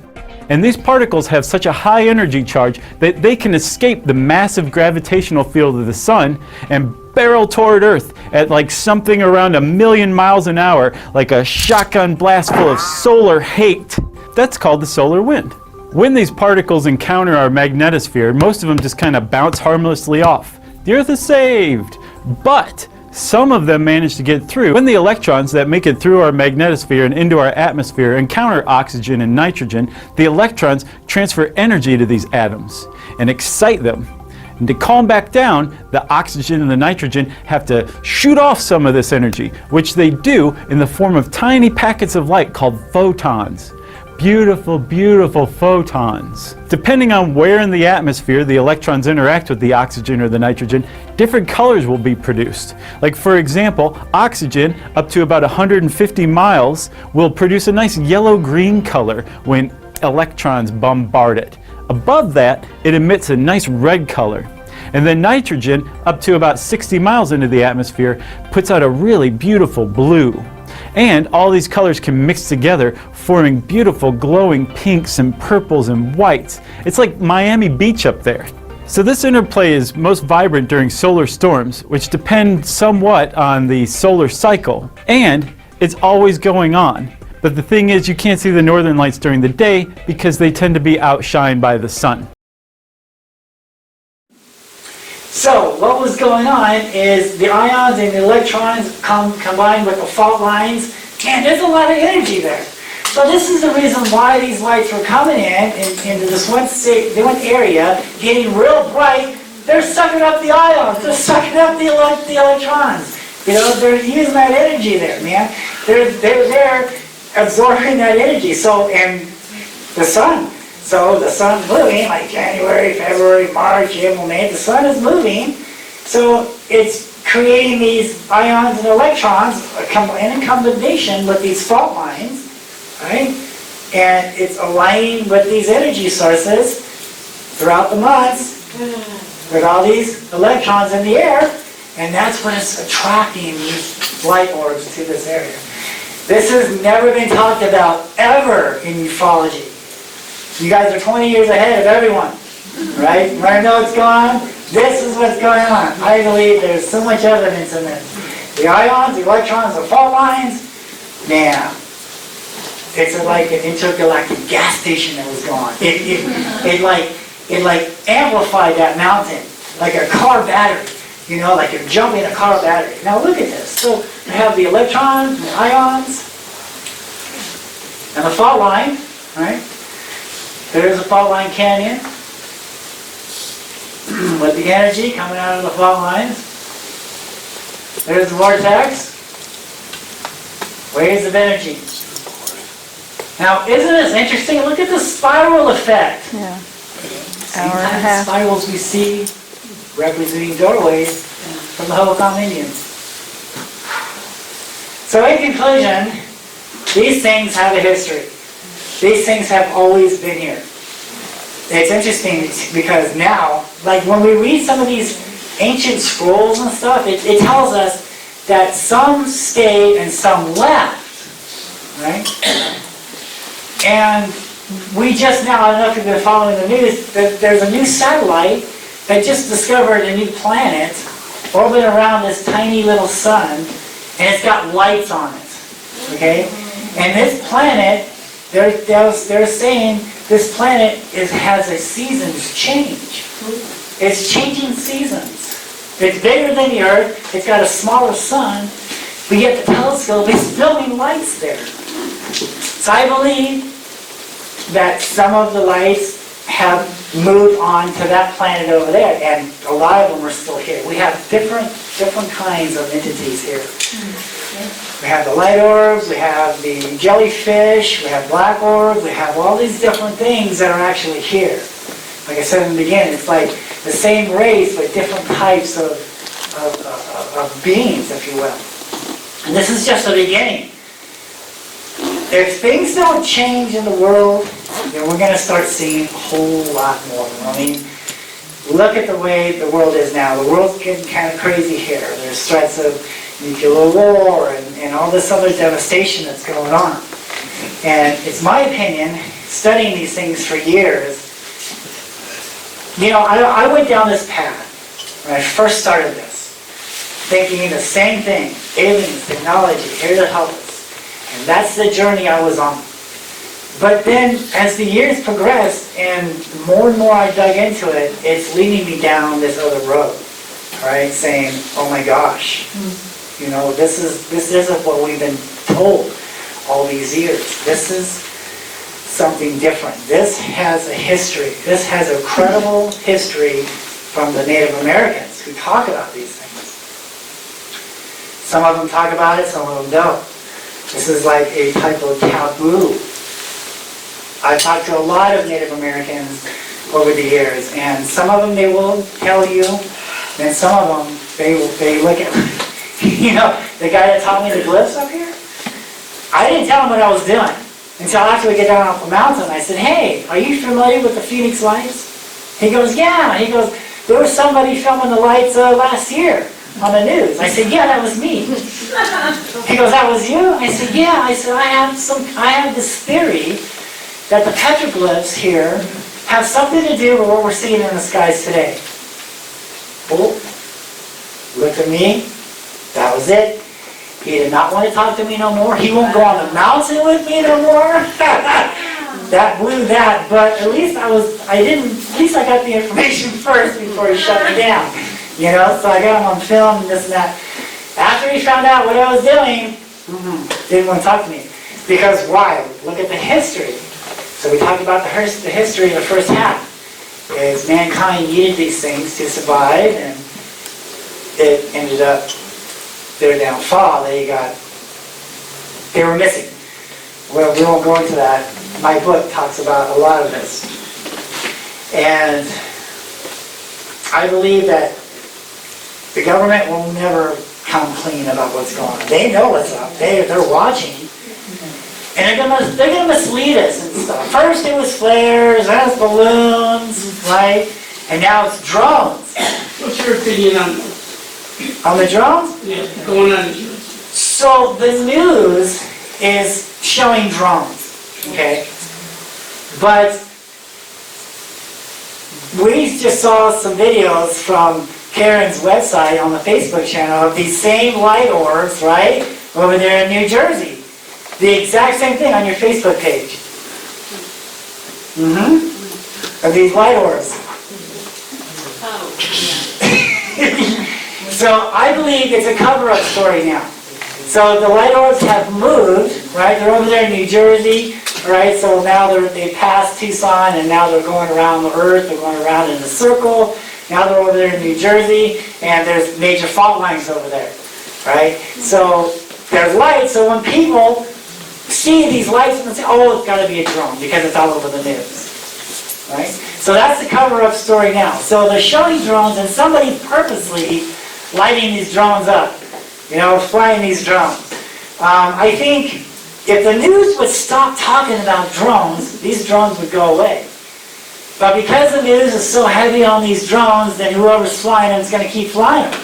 And these particles have such a high energy charge that they can escape the massive gravitational field of the sun and barrel toward Earth at like something around 1,000,000 miles an hour, like a shotgun blast full of solar hate. That's called the solar wind. When these particles encounter our magnetosphere, most of them just kind of bounce harmlessly off. The Earth is saved. But some of them manage to get through. When the electrons that make it through our magnetosphere and into our atmosphere encounter oxygen and nitrogen, the electrons transfer energy to these atoms and excite them. And to calm back down, the oxygen and the nitrogen have to shoot off some of this energy, which they do in the form of tiny packets of light called photons. Beautiful, beautiful photons. Depending on where in the atmosphere the electrons interact with the oxygen or the nitrogen, different colors will be produced. Like for example, oxygen up to about 150 miles will produce a nice yellow-green color when electrons bombard it. Above that, it emits a nice red color. And then nitrogen, up to about 60 miles into the atmosphere, puts out a really beautiful blue. And all these colors can mix together, forming beautiful glowing pinks and purples and whites. It's like Miami Beach up there. So this interplay is most vibrant during solar storms, which depend somewhat on the solar cycle. And it's always going on. But the thing is, you can't see the northern lights during the day because they tend to be outshined by the sun. So what was going on is the ions and the electrons combined with the fault lines, and there's a lot of energy there. So this is the reason why these lights were coming into this one area, getting real bright. They're sucking up the ions. They're sucking up the electrons. You know, they're using that energy there, man. They're absorbing that energy. So, and the sun. So the sun's moving, like January, February, March, April, May. The sun is moving. So it's creating these ions and electrons in combination with these fault lines, right? And it's aligning with these energy sources throughout the months with all these electrons in the air, and that's when it's attracting these light orbs to this area. This has never been talked about ever in ufology. You guys are 20 years ahead of everyone, right? You want to know what's going on? This is what's going on. I believe there's so much evidence in this. The ions, the electrons, the fault lines, man, it's like an intergalactic gas station that was going on. It amplified that mountain, like a car battery, you know, like you're jumping a car battery. Now look at this. So you have the electrons, the ions, and the fault line, right? There's a fault line canyon with the energy coming out of the fault lines. There's the vortex. Waves of energy. Now, isn't this interesting? Look at the spiral effect. Yeah. Same kind of spirals we see representing doorways from the Hohokam Indians. So in conclusion, these things have a history. These things have always been here. It's interesting because now, like when we read some of these ancient scrolls and stuff, it tells us that some stayed and some left, right? And we just now, I don't know if you've been following the news, there's a new satellite that just discovered a new planet orbiting around this tiny little sun, and it's got lights on it, okay? And this planet, they're saying this planet has a seasons change. It's changing seasons. It's bigger than the Earth, it's got a smaller sun, but yet the telescope is filming lights there. So I believe that some of the lights have moved on to that planet over there, and a lot of them are still here. We have different kinds of entities here. We have the light orbs, we have the jellyfish, we have black orbs, we have all these different things that are actually here. Like I said in the beginning, it's like the same race but different types of beings, if you will. And this is just the beginning. If things don't change in the world, then we're going to start seeing a whole lot more. I mean, look at the way the world is now. The world's getting kind of crazy here. There's threats of nuclear war and all this other devastation that's going on. And it's my opinion, studying these things for years, you know, I went down this path when I first started this, thinking the same thing, aliens, technology, here to help us. And that's the journey I was on. But then, as the years progressed, and more I dug into it, it's leading me down this other road, right? Saying, oh my gosh, you know, this isn't what we've been told all these years. This is something different. This has a history. This has a credible history from the Native Americans who talk about these things. Some of them talk about it, some of them don't. This is like a type of taboo. I've talked to a lot of Native Americans over the years, and some of them they will tell you, and some of them they look at, you know, the guy that taught me the glyphs up here, I didn't tell him what I was doing until after we get down off the mountain. I said, hey, are you familiar with the Phoenix lights? He goes, yeah. He goes, there was somebody filming the lights last year on the news. I said, yeah, that was me. He goes, that was you? I said, yeah. I said, I have this theory that the petroglyphs here have something to do with what we're seeing in the skies today. Oh, looked at me. That was it. He did not want to talk to me no more. He won't go on the mountain with me no more. That blew that. But at least I got the information first before he shut me down. You know, so I got him on film and this and that. After he found out what I was doing, didn't want to talk to me. Because why? Look at the history. So we talked about the history in the first half. Is mankind needed these things to survive, and it ended up their downfall. They were missing. Well, we won't go into that. My book talks about a lot of this. And I believe that the government will never come clean about what's going on. They know what's up. They're watching. And they're gonna mislead us and stuff. First it was flares, then it's balloons, right? And now it's drones. What's your opinion on the drones? Yeah, going on. So the news is showing drones, okay? But we just saw some videos from Karen's website on the Facebook channel of these same light orbs, right? Over there in New Jersey. The exact same thing on your Facebook page. Of these light orbs. So I believe it's a cover-up story now. So the light orbs have moved, right? They're over there in New Jersey, right? So now they passed Tucson and now they're going around the earth. They're going around in a circle. Now they're over there in New Jersey and there's major fault lines over there, right? So there's lights. So when people see these lights and say, oh, it's got to be a drone because it's all over the news, right? So that's the cover-up story now. So they're showing drones and somebody's purposely lighting these drones up, you know, flying these drones. I think if the news would stop talking about drones, these drones would go away. But because the news is so heavy on these drones, then whoever's flying them is going to keep flying them.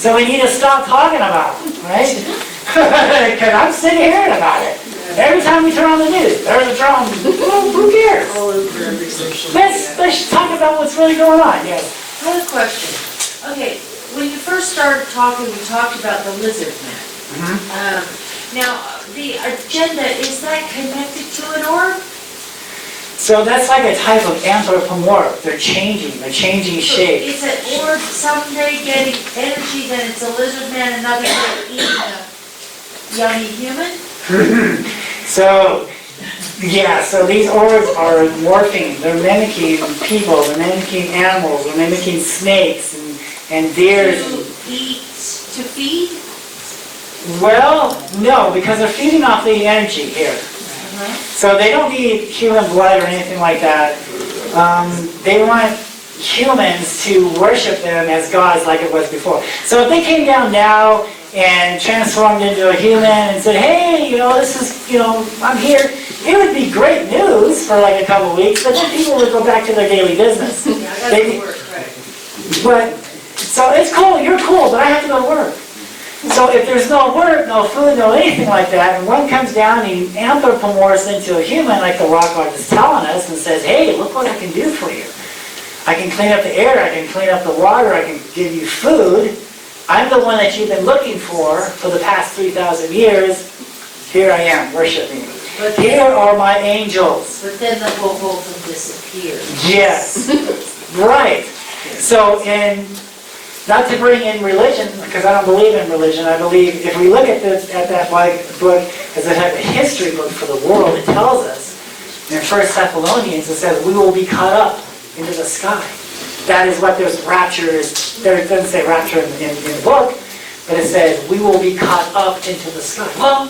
So we need to stop talking about them, right? Because I'm sitting hearing about it. Every time we turn on the news, there's a drone. Well, who cares? Let's talk about what's really going on. Yes. I have a question. Okay, when you first started talking, we talked about the lizard man. Now, the agenda, is that connected to an orb? So that's like a type of anthropomorph. They're changing shape. Is an orb someday getting energy, then it's a lizard man, another day eating a young human? So, yeah, so these orbs are morphing. They're mimicking people, they're mimicking animals, they're mimicking snakes and deer. To feed? Well, no, because they're feeding off the energy here. So they don't need human blood or anything like that. They want humans to worship them as gods like it was before. So if they came down now and transformed into a human and said, hey, you know, this is, you know, I'm here, it would be great news for like a couple of weeks, but then people would go back to their daily business. Yeah, I gotta work, right. But, so it's cool, you're cool, but I have to go to work. So if there's no work, no food, no anything like that, and one comes down and anthropomorphs into a human like the rock art is telling us and says, hey, look what I can do for you. I can clean up the air, I can clean up the water, I can give you food. I'm the one that you've been looking for the past 3,000 years. Here I am, worshiping. But here are my angels. But then the whole thing disappears. Yes, right. So, not to bring in religion, because I don't believe in religion. I believe if we look at that book as a history book for the world, it tells us in 1 Thessalonians, it says we will be caught up into the sky. That is what this rapture is. There, it doesn't say rapture in the book, but it says we will be caught up into the sky. Well,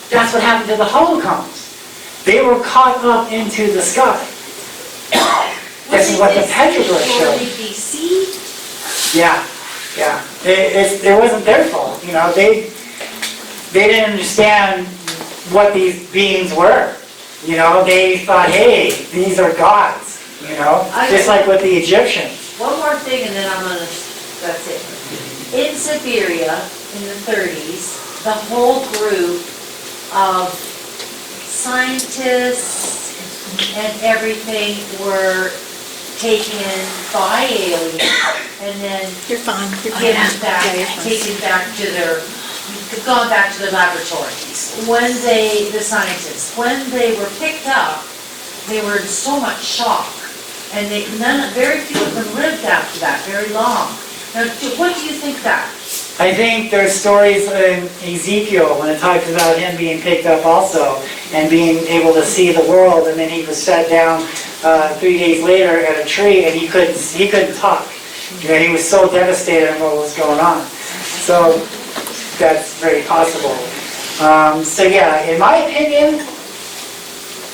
that's what happened to the Holocaust. They were caught up into the sky. This is what the Petroglyphs showed. Yeah. It wasn't their fault. You know, they didn't understand what these beings were. You know, they thought, hey, these are gods. You know, just like with the Egyptians. One more thing, and then that's it. In Siberia, in the 30s, the whole group of scientists and everything were taken by aliens and then taken back to their, gone back to their laboratories. The scientists, when they were picked up, they were in so much shock. And very few of them lived after that very long. Now, what do you think that? I think there's stories in Ezekiel when it talks about him being picked up also and being able to see the world, and then he was set down 3 days later at a tree and he couldn't talk. You know, he was so devastated at what was going on. So that's very possible. So yeah, in my opinion,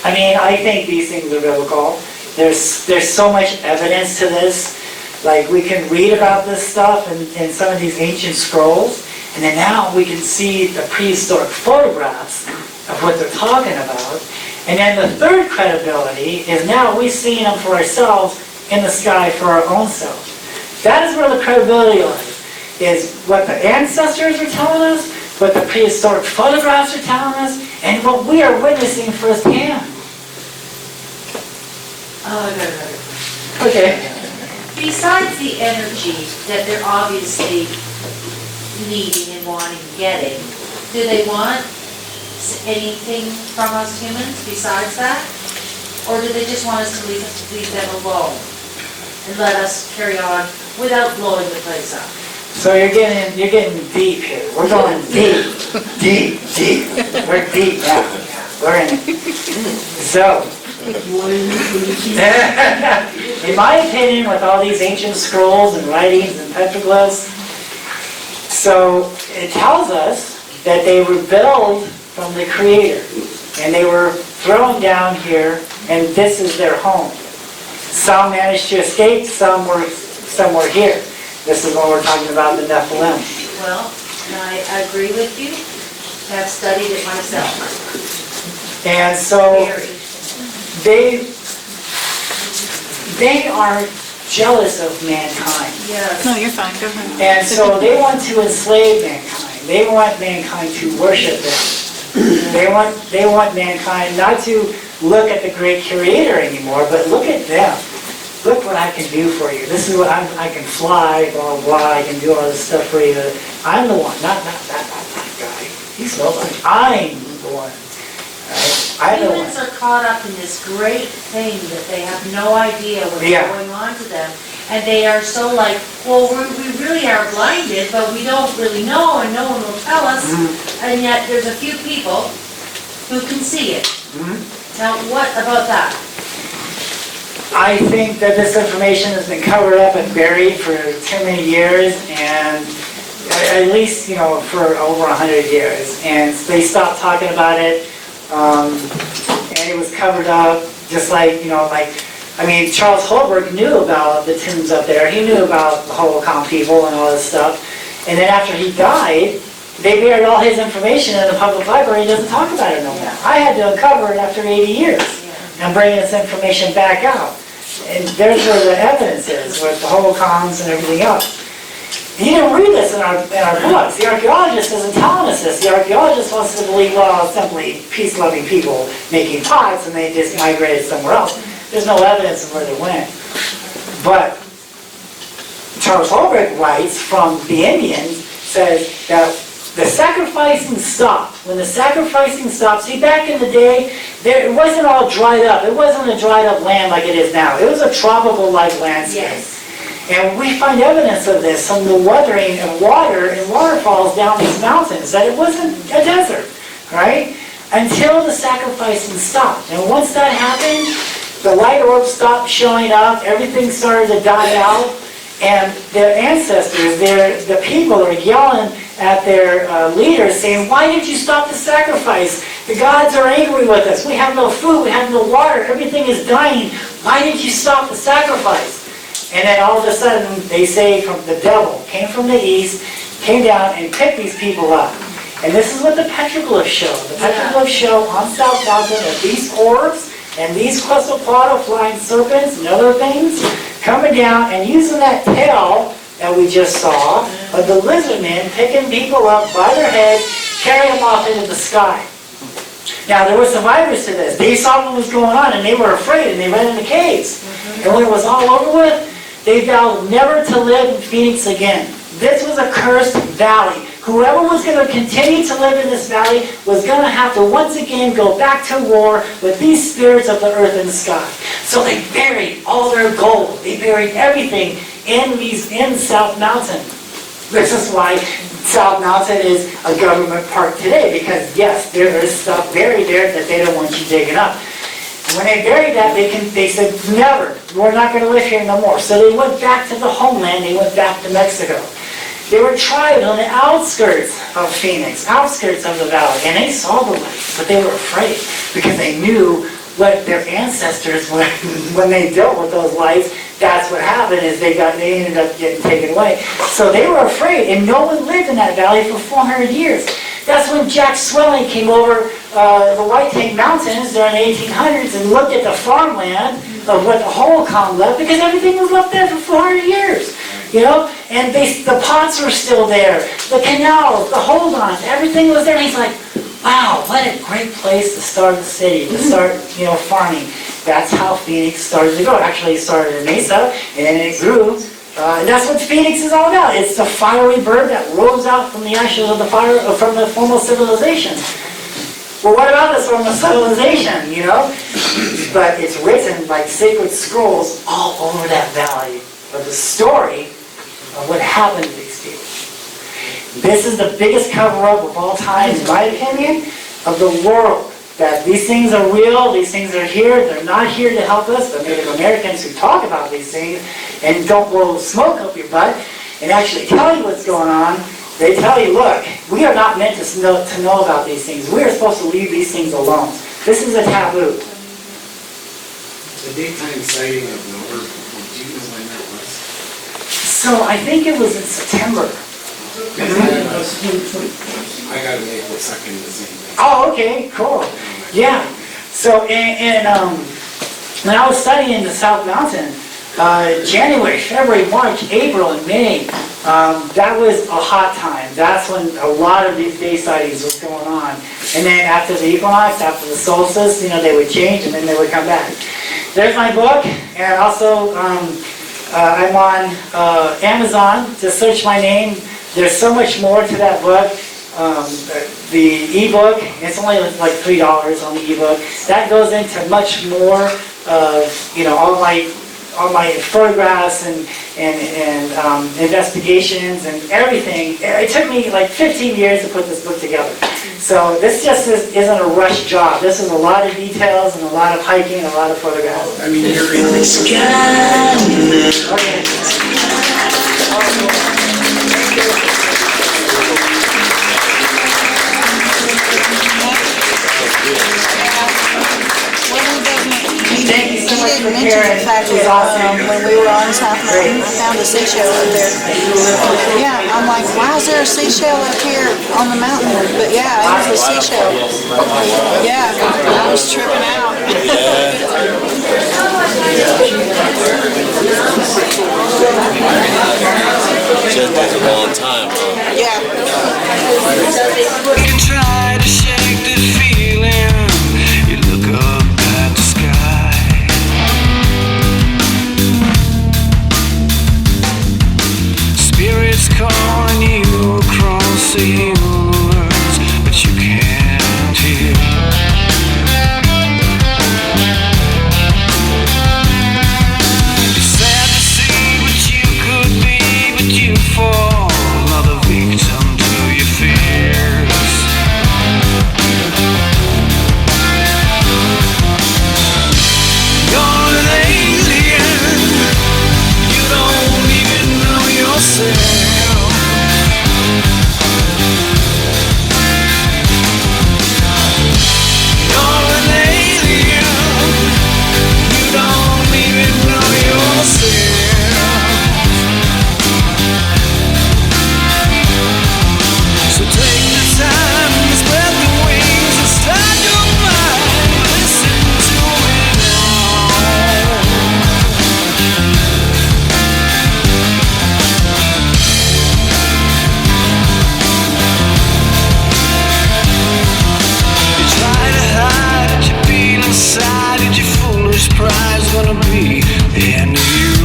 I mean, I think these things are biblical. There's so much evidence to this. Like, we can read about this stuff in some of these ancient scrolls, and then now we can see the prehistoric photographs of what they're talking about. And then the third credibility is now we've seen them for ourselves in the sky for our own selves. That is where the credibility lies, is what the ancestors are telling us, what the prehistoric photographs are telling us, and what we are witnessing firsthand. Oh, I got another question. Okay. Besides the energy that they're obviously needing and wanting and getting, do they want anything from us humans besides that? Or do they just want us to leave them alone and let us carry on without blowing the place up? So you're getting deep here. We're going deep. We're deep now. We're in it. So, in my opinion, with all these ancient scrolls and writings and petroglyphs, so it tells us that they were built from the Creator, and they were thrown down here, and this is their home. Some managed to escape, some were here. This is what we're talking about, the Nephilim. Well, I agree with you. I've studied it myself. And so they are jealous of mankind. Yes. No, you're fine. Go ahead. And so they want to enslave mankind. They want mankind to worship them. They want mankind not to look at the great Creator anymore, but look at them. Look what I can do for you. This is what I can fly, blah, blah, blah. I can do all this stuff for you. I'm the one, not that guy. He's nobody. I'm the one. Humans are caught up in this great thing that they have no idea what's going on to them. And they are so like, well, we really are blinded, but we don't really know, and no one will tell us. And yet there's a few people who can see it. Now, what about that? I think that this information has been covered up and buried for too many years, and at least, for over 100 years. And they stopped talking about it. And it was covered up, just like, Charles Holbrook knew about the tombs up there. He knew about the Holocaunt people and all this stuff. And then after he died, they buried all his information in the public library. He doesn't talk about it no more. I had to uncover it after 80 years and bring this information back out. And there's where the evidence is, with the Holocaust and everything else. You didn't read this in our books. The archaeologist isn't telling us this. The archaeologist wants us to believe, well, it's simply peace-loving people making pots and they just migrated somewhere else. There's no evidence of where they went. But Charles Holbrook writes from the Indians, says that the sacrificing stopped. When the sacrificing stopped, see, back in the day, it wasn't all dried up. It wasn't a dried up land like it is now. It was a tropical-like landscape. Yes. And we find evidence of this from the weathering of water and waterfalls down these mountains, that it wasn't a desert, right? Until the sacrificing stopped. And once that happened, the light orbs stopped showing up, everything started to die out, and their ancestors, the people are yelling at their leaders saying, why did you stop the sacrifice? The gods are angry with us. We have no food, we have no water, everything is dying. Why did you stop the sacrifice? And then all of a sudden, they say from the devil came from the east, came down and picked these people up. And this is what the petroglyphs show. The petroglyphs show on South Mountain of these orbs and these Quetzalcoatl flying serpents and other things coming down and using that tail that we just saw of the lizard men picking people up by their heads, carrying them off into the sky. Now, there were survivors to this. They saw what was going on and they were afraid and they ran into caves. And when it was all over with, they vowed never to live in Phoenix again. This was a cursed valley. Whoever was going to continue to live in this valley was going to have to once again go back to war with these spirits of the earth and the sky. So they buried all their gold. They buried everything in South Mountain. This is why South Mountain is a government park today, because yes, there is stuff buried there that they don't want you digging up. And when they buried that, they said, never, we're not going to live here no more. So they went back to the homeland, they went back to Mexico. They were tribes on the outskirts of Phoenix, outskirts of the valley, and they saw the lights, but they were afraid because they knew what their ancestors, when they dealt with those lights, that's what happened, is they ended up getting taken away. So they were afraid, and no one lived in that valley for 400 years. That's when Jack Swelling came over the White Tank Mountains during the 1800s and looked at the farmland of what the Holcomb left, because everything was left there for 400 years. You know, and the pots were still there, the canals, the hold-ons, everything was there. And he's like, wow, what a great place to start the city, to start, farming. That's how Phoenix started to grow. Actually, it started in Mesa, and it grew. And that's what Phoenix is all about. It's the fiery bird that rose out from the ashes of the fire, from the former civilization. Well, what about this former civilization, But it's written like sacred scrolls all over that valley of the story of what happened to these people. This is the biggest cover-up of all time, in my opinion, of the world. That these things are real, these things are here, they're not here to help us. The Native Americans who talk about these things and don't blow smoke up your butt and actually tell you what's going on, they tell you, look, we are not meant to know about these things. We are supposed to leave these things alone. This is a taboo. The daytime sighting of Nowhere, do you know when that was? So I think it was in September. I got it April 2nd, the same thing. Oh, okay, cool. Yeah. So, when I was studying the South Mountain, January, February, March, April, and May, that was a hot time. That's when a lot of these day sightings was going on. And then after the equinox, after the solstice, they would change and then they would come back. There's my book, and also I'm on Amazon to search my name. There's so much more to that book. The ebook, it's only like $3 on the ebook. That goes into much more of all my photographs and investigations and everything. It took me like 15 years to put this book together. So this just isn't a rush job. This is a lot of details and a lot of hiking and a lot of photographs. I mean, you're in the sky. Okay. Thank you so much for mention the fact that when we were on South Mountain, I found a seashell up there. Yeah, I'm like, why is there a seashell up here on the mountain? But yeah, it was a seashell. Yeah, I was tripping out. Just takes a long time, huh? Yeah. You try to shake the feeling. You look up at the sky. Spirits calling you across the universe, but you can't hear. It's sad to see what you could be, but you fall another victim to your fears. You're an alien. You don't even know yourself. You're an alien. You don't even know yourself. So take the time to spread the wings and start your mind. Listen to it all. You try to hide what you feel inside. Is your foolish pride's gonna be the end of you?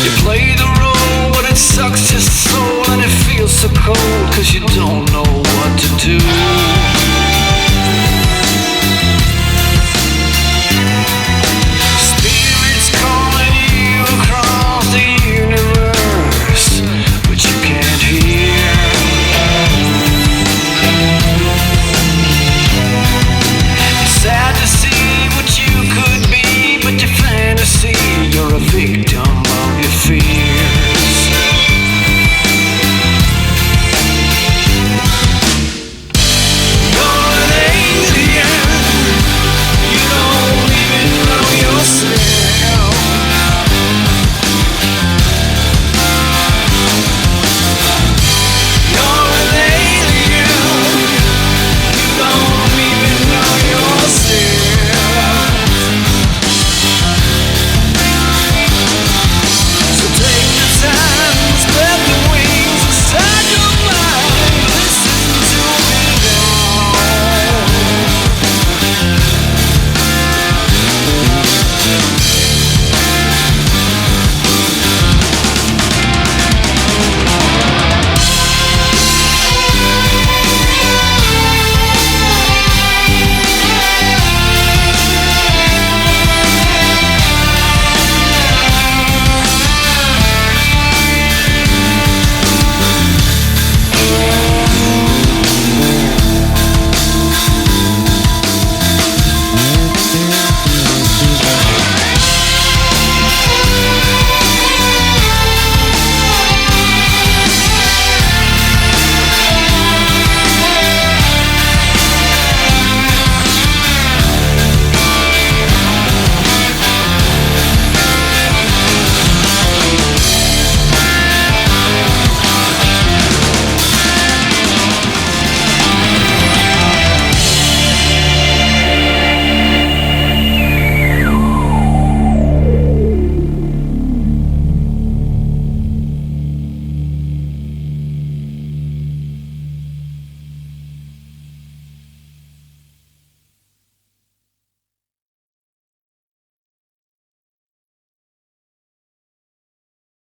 You play the role, but it sucks your soul, and it feels so cold, 'cause you don't know what to do.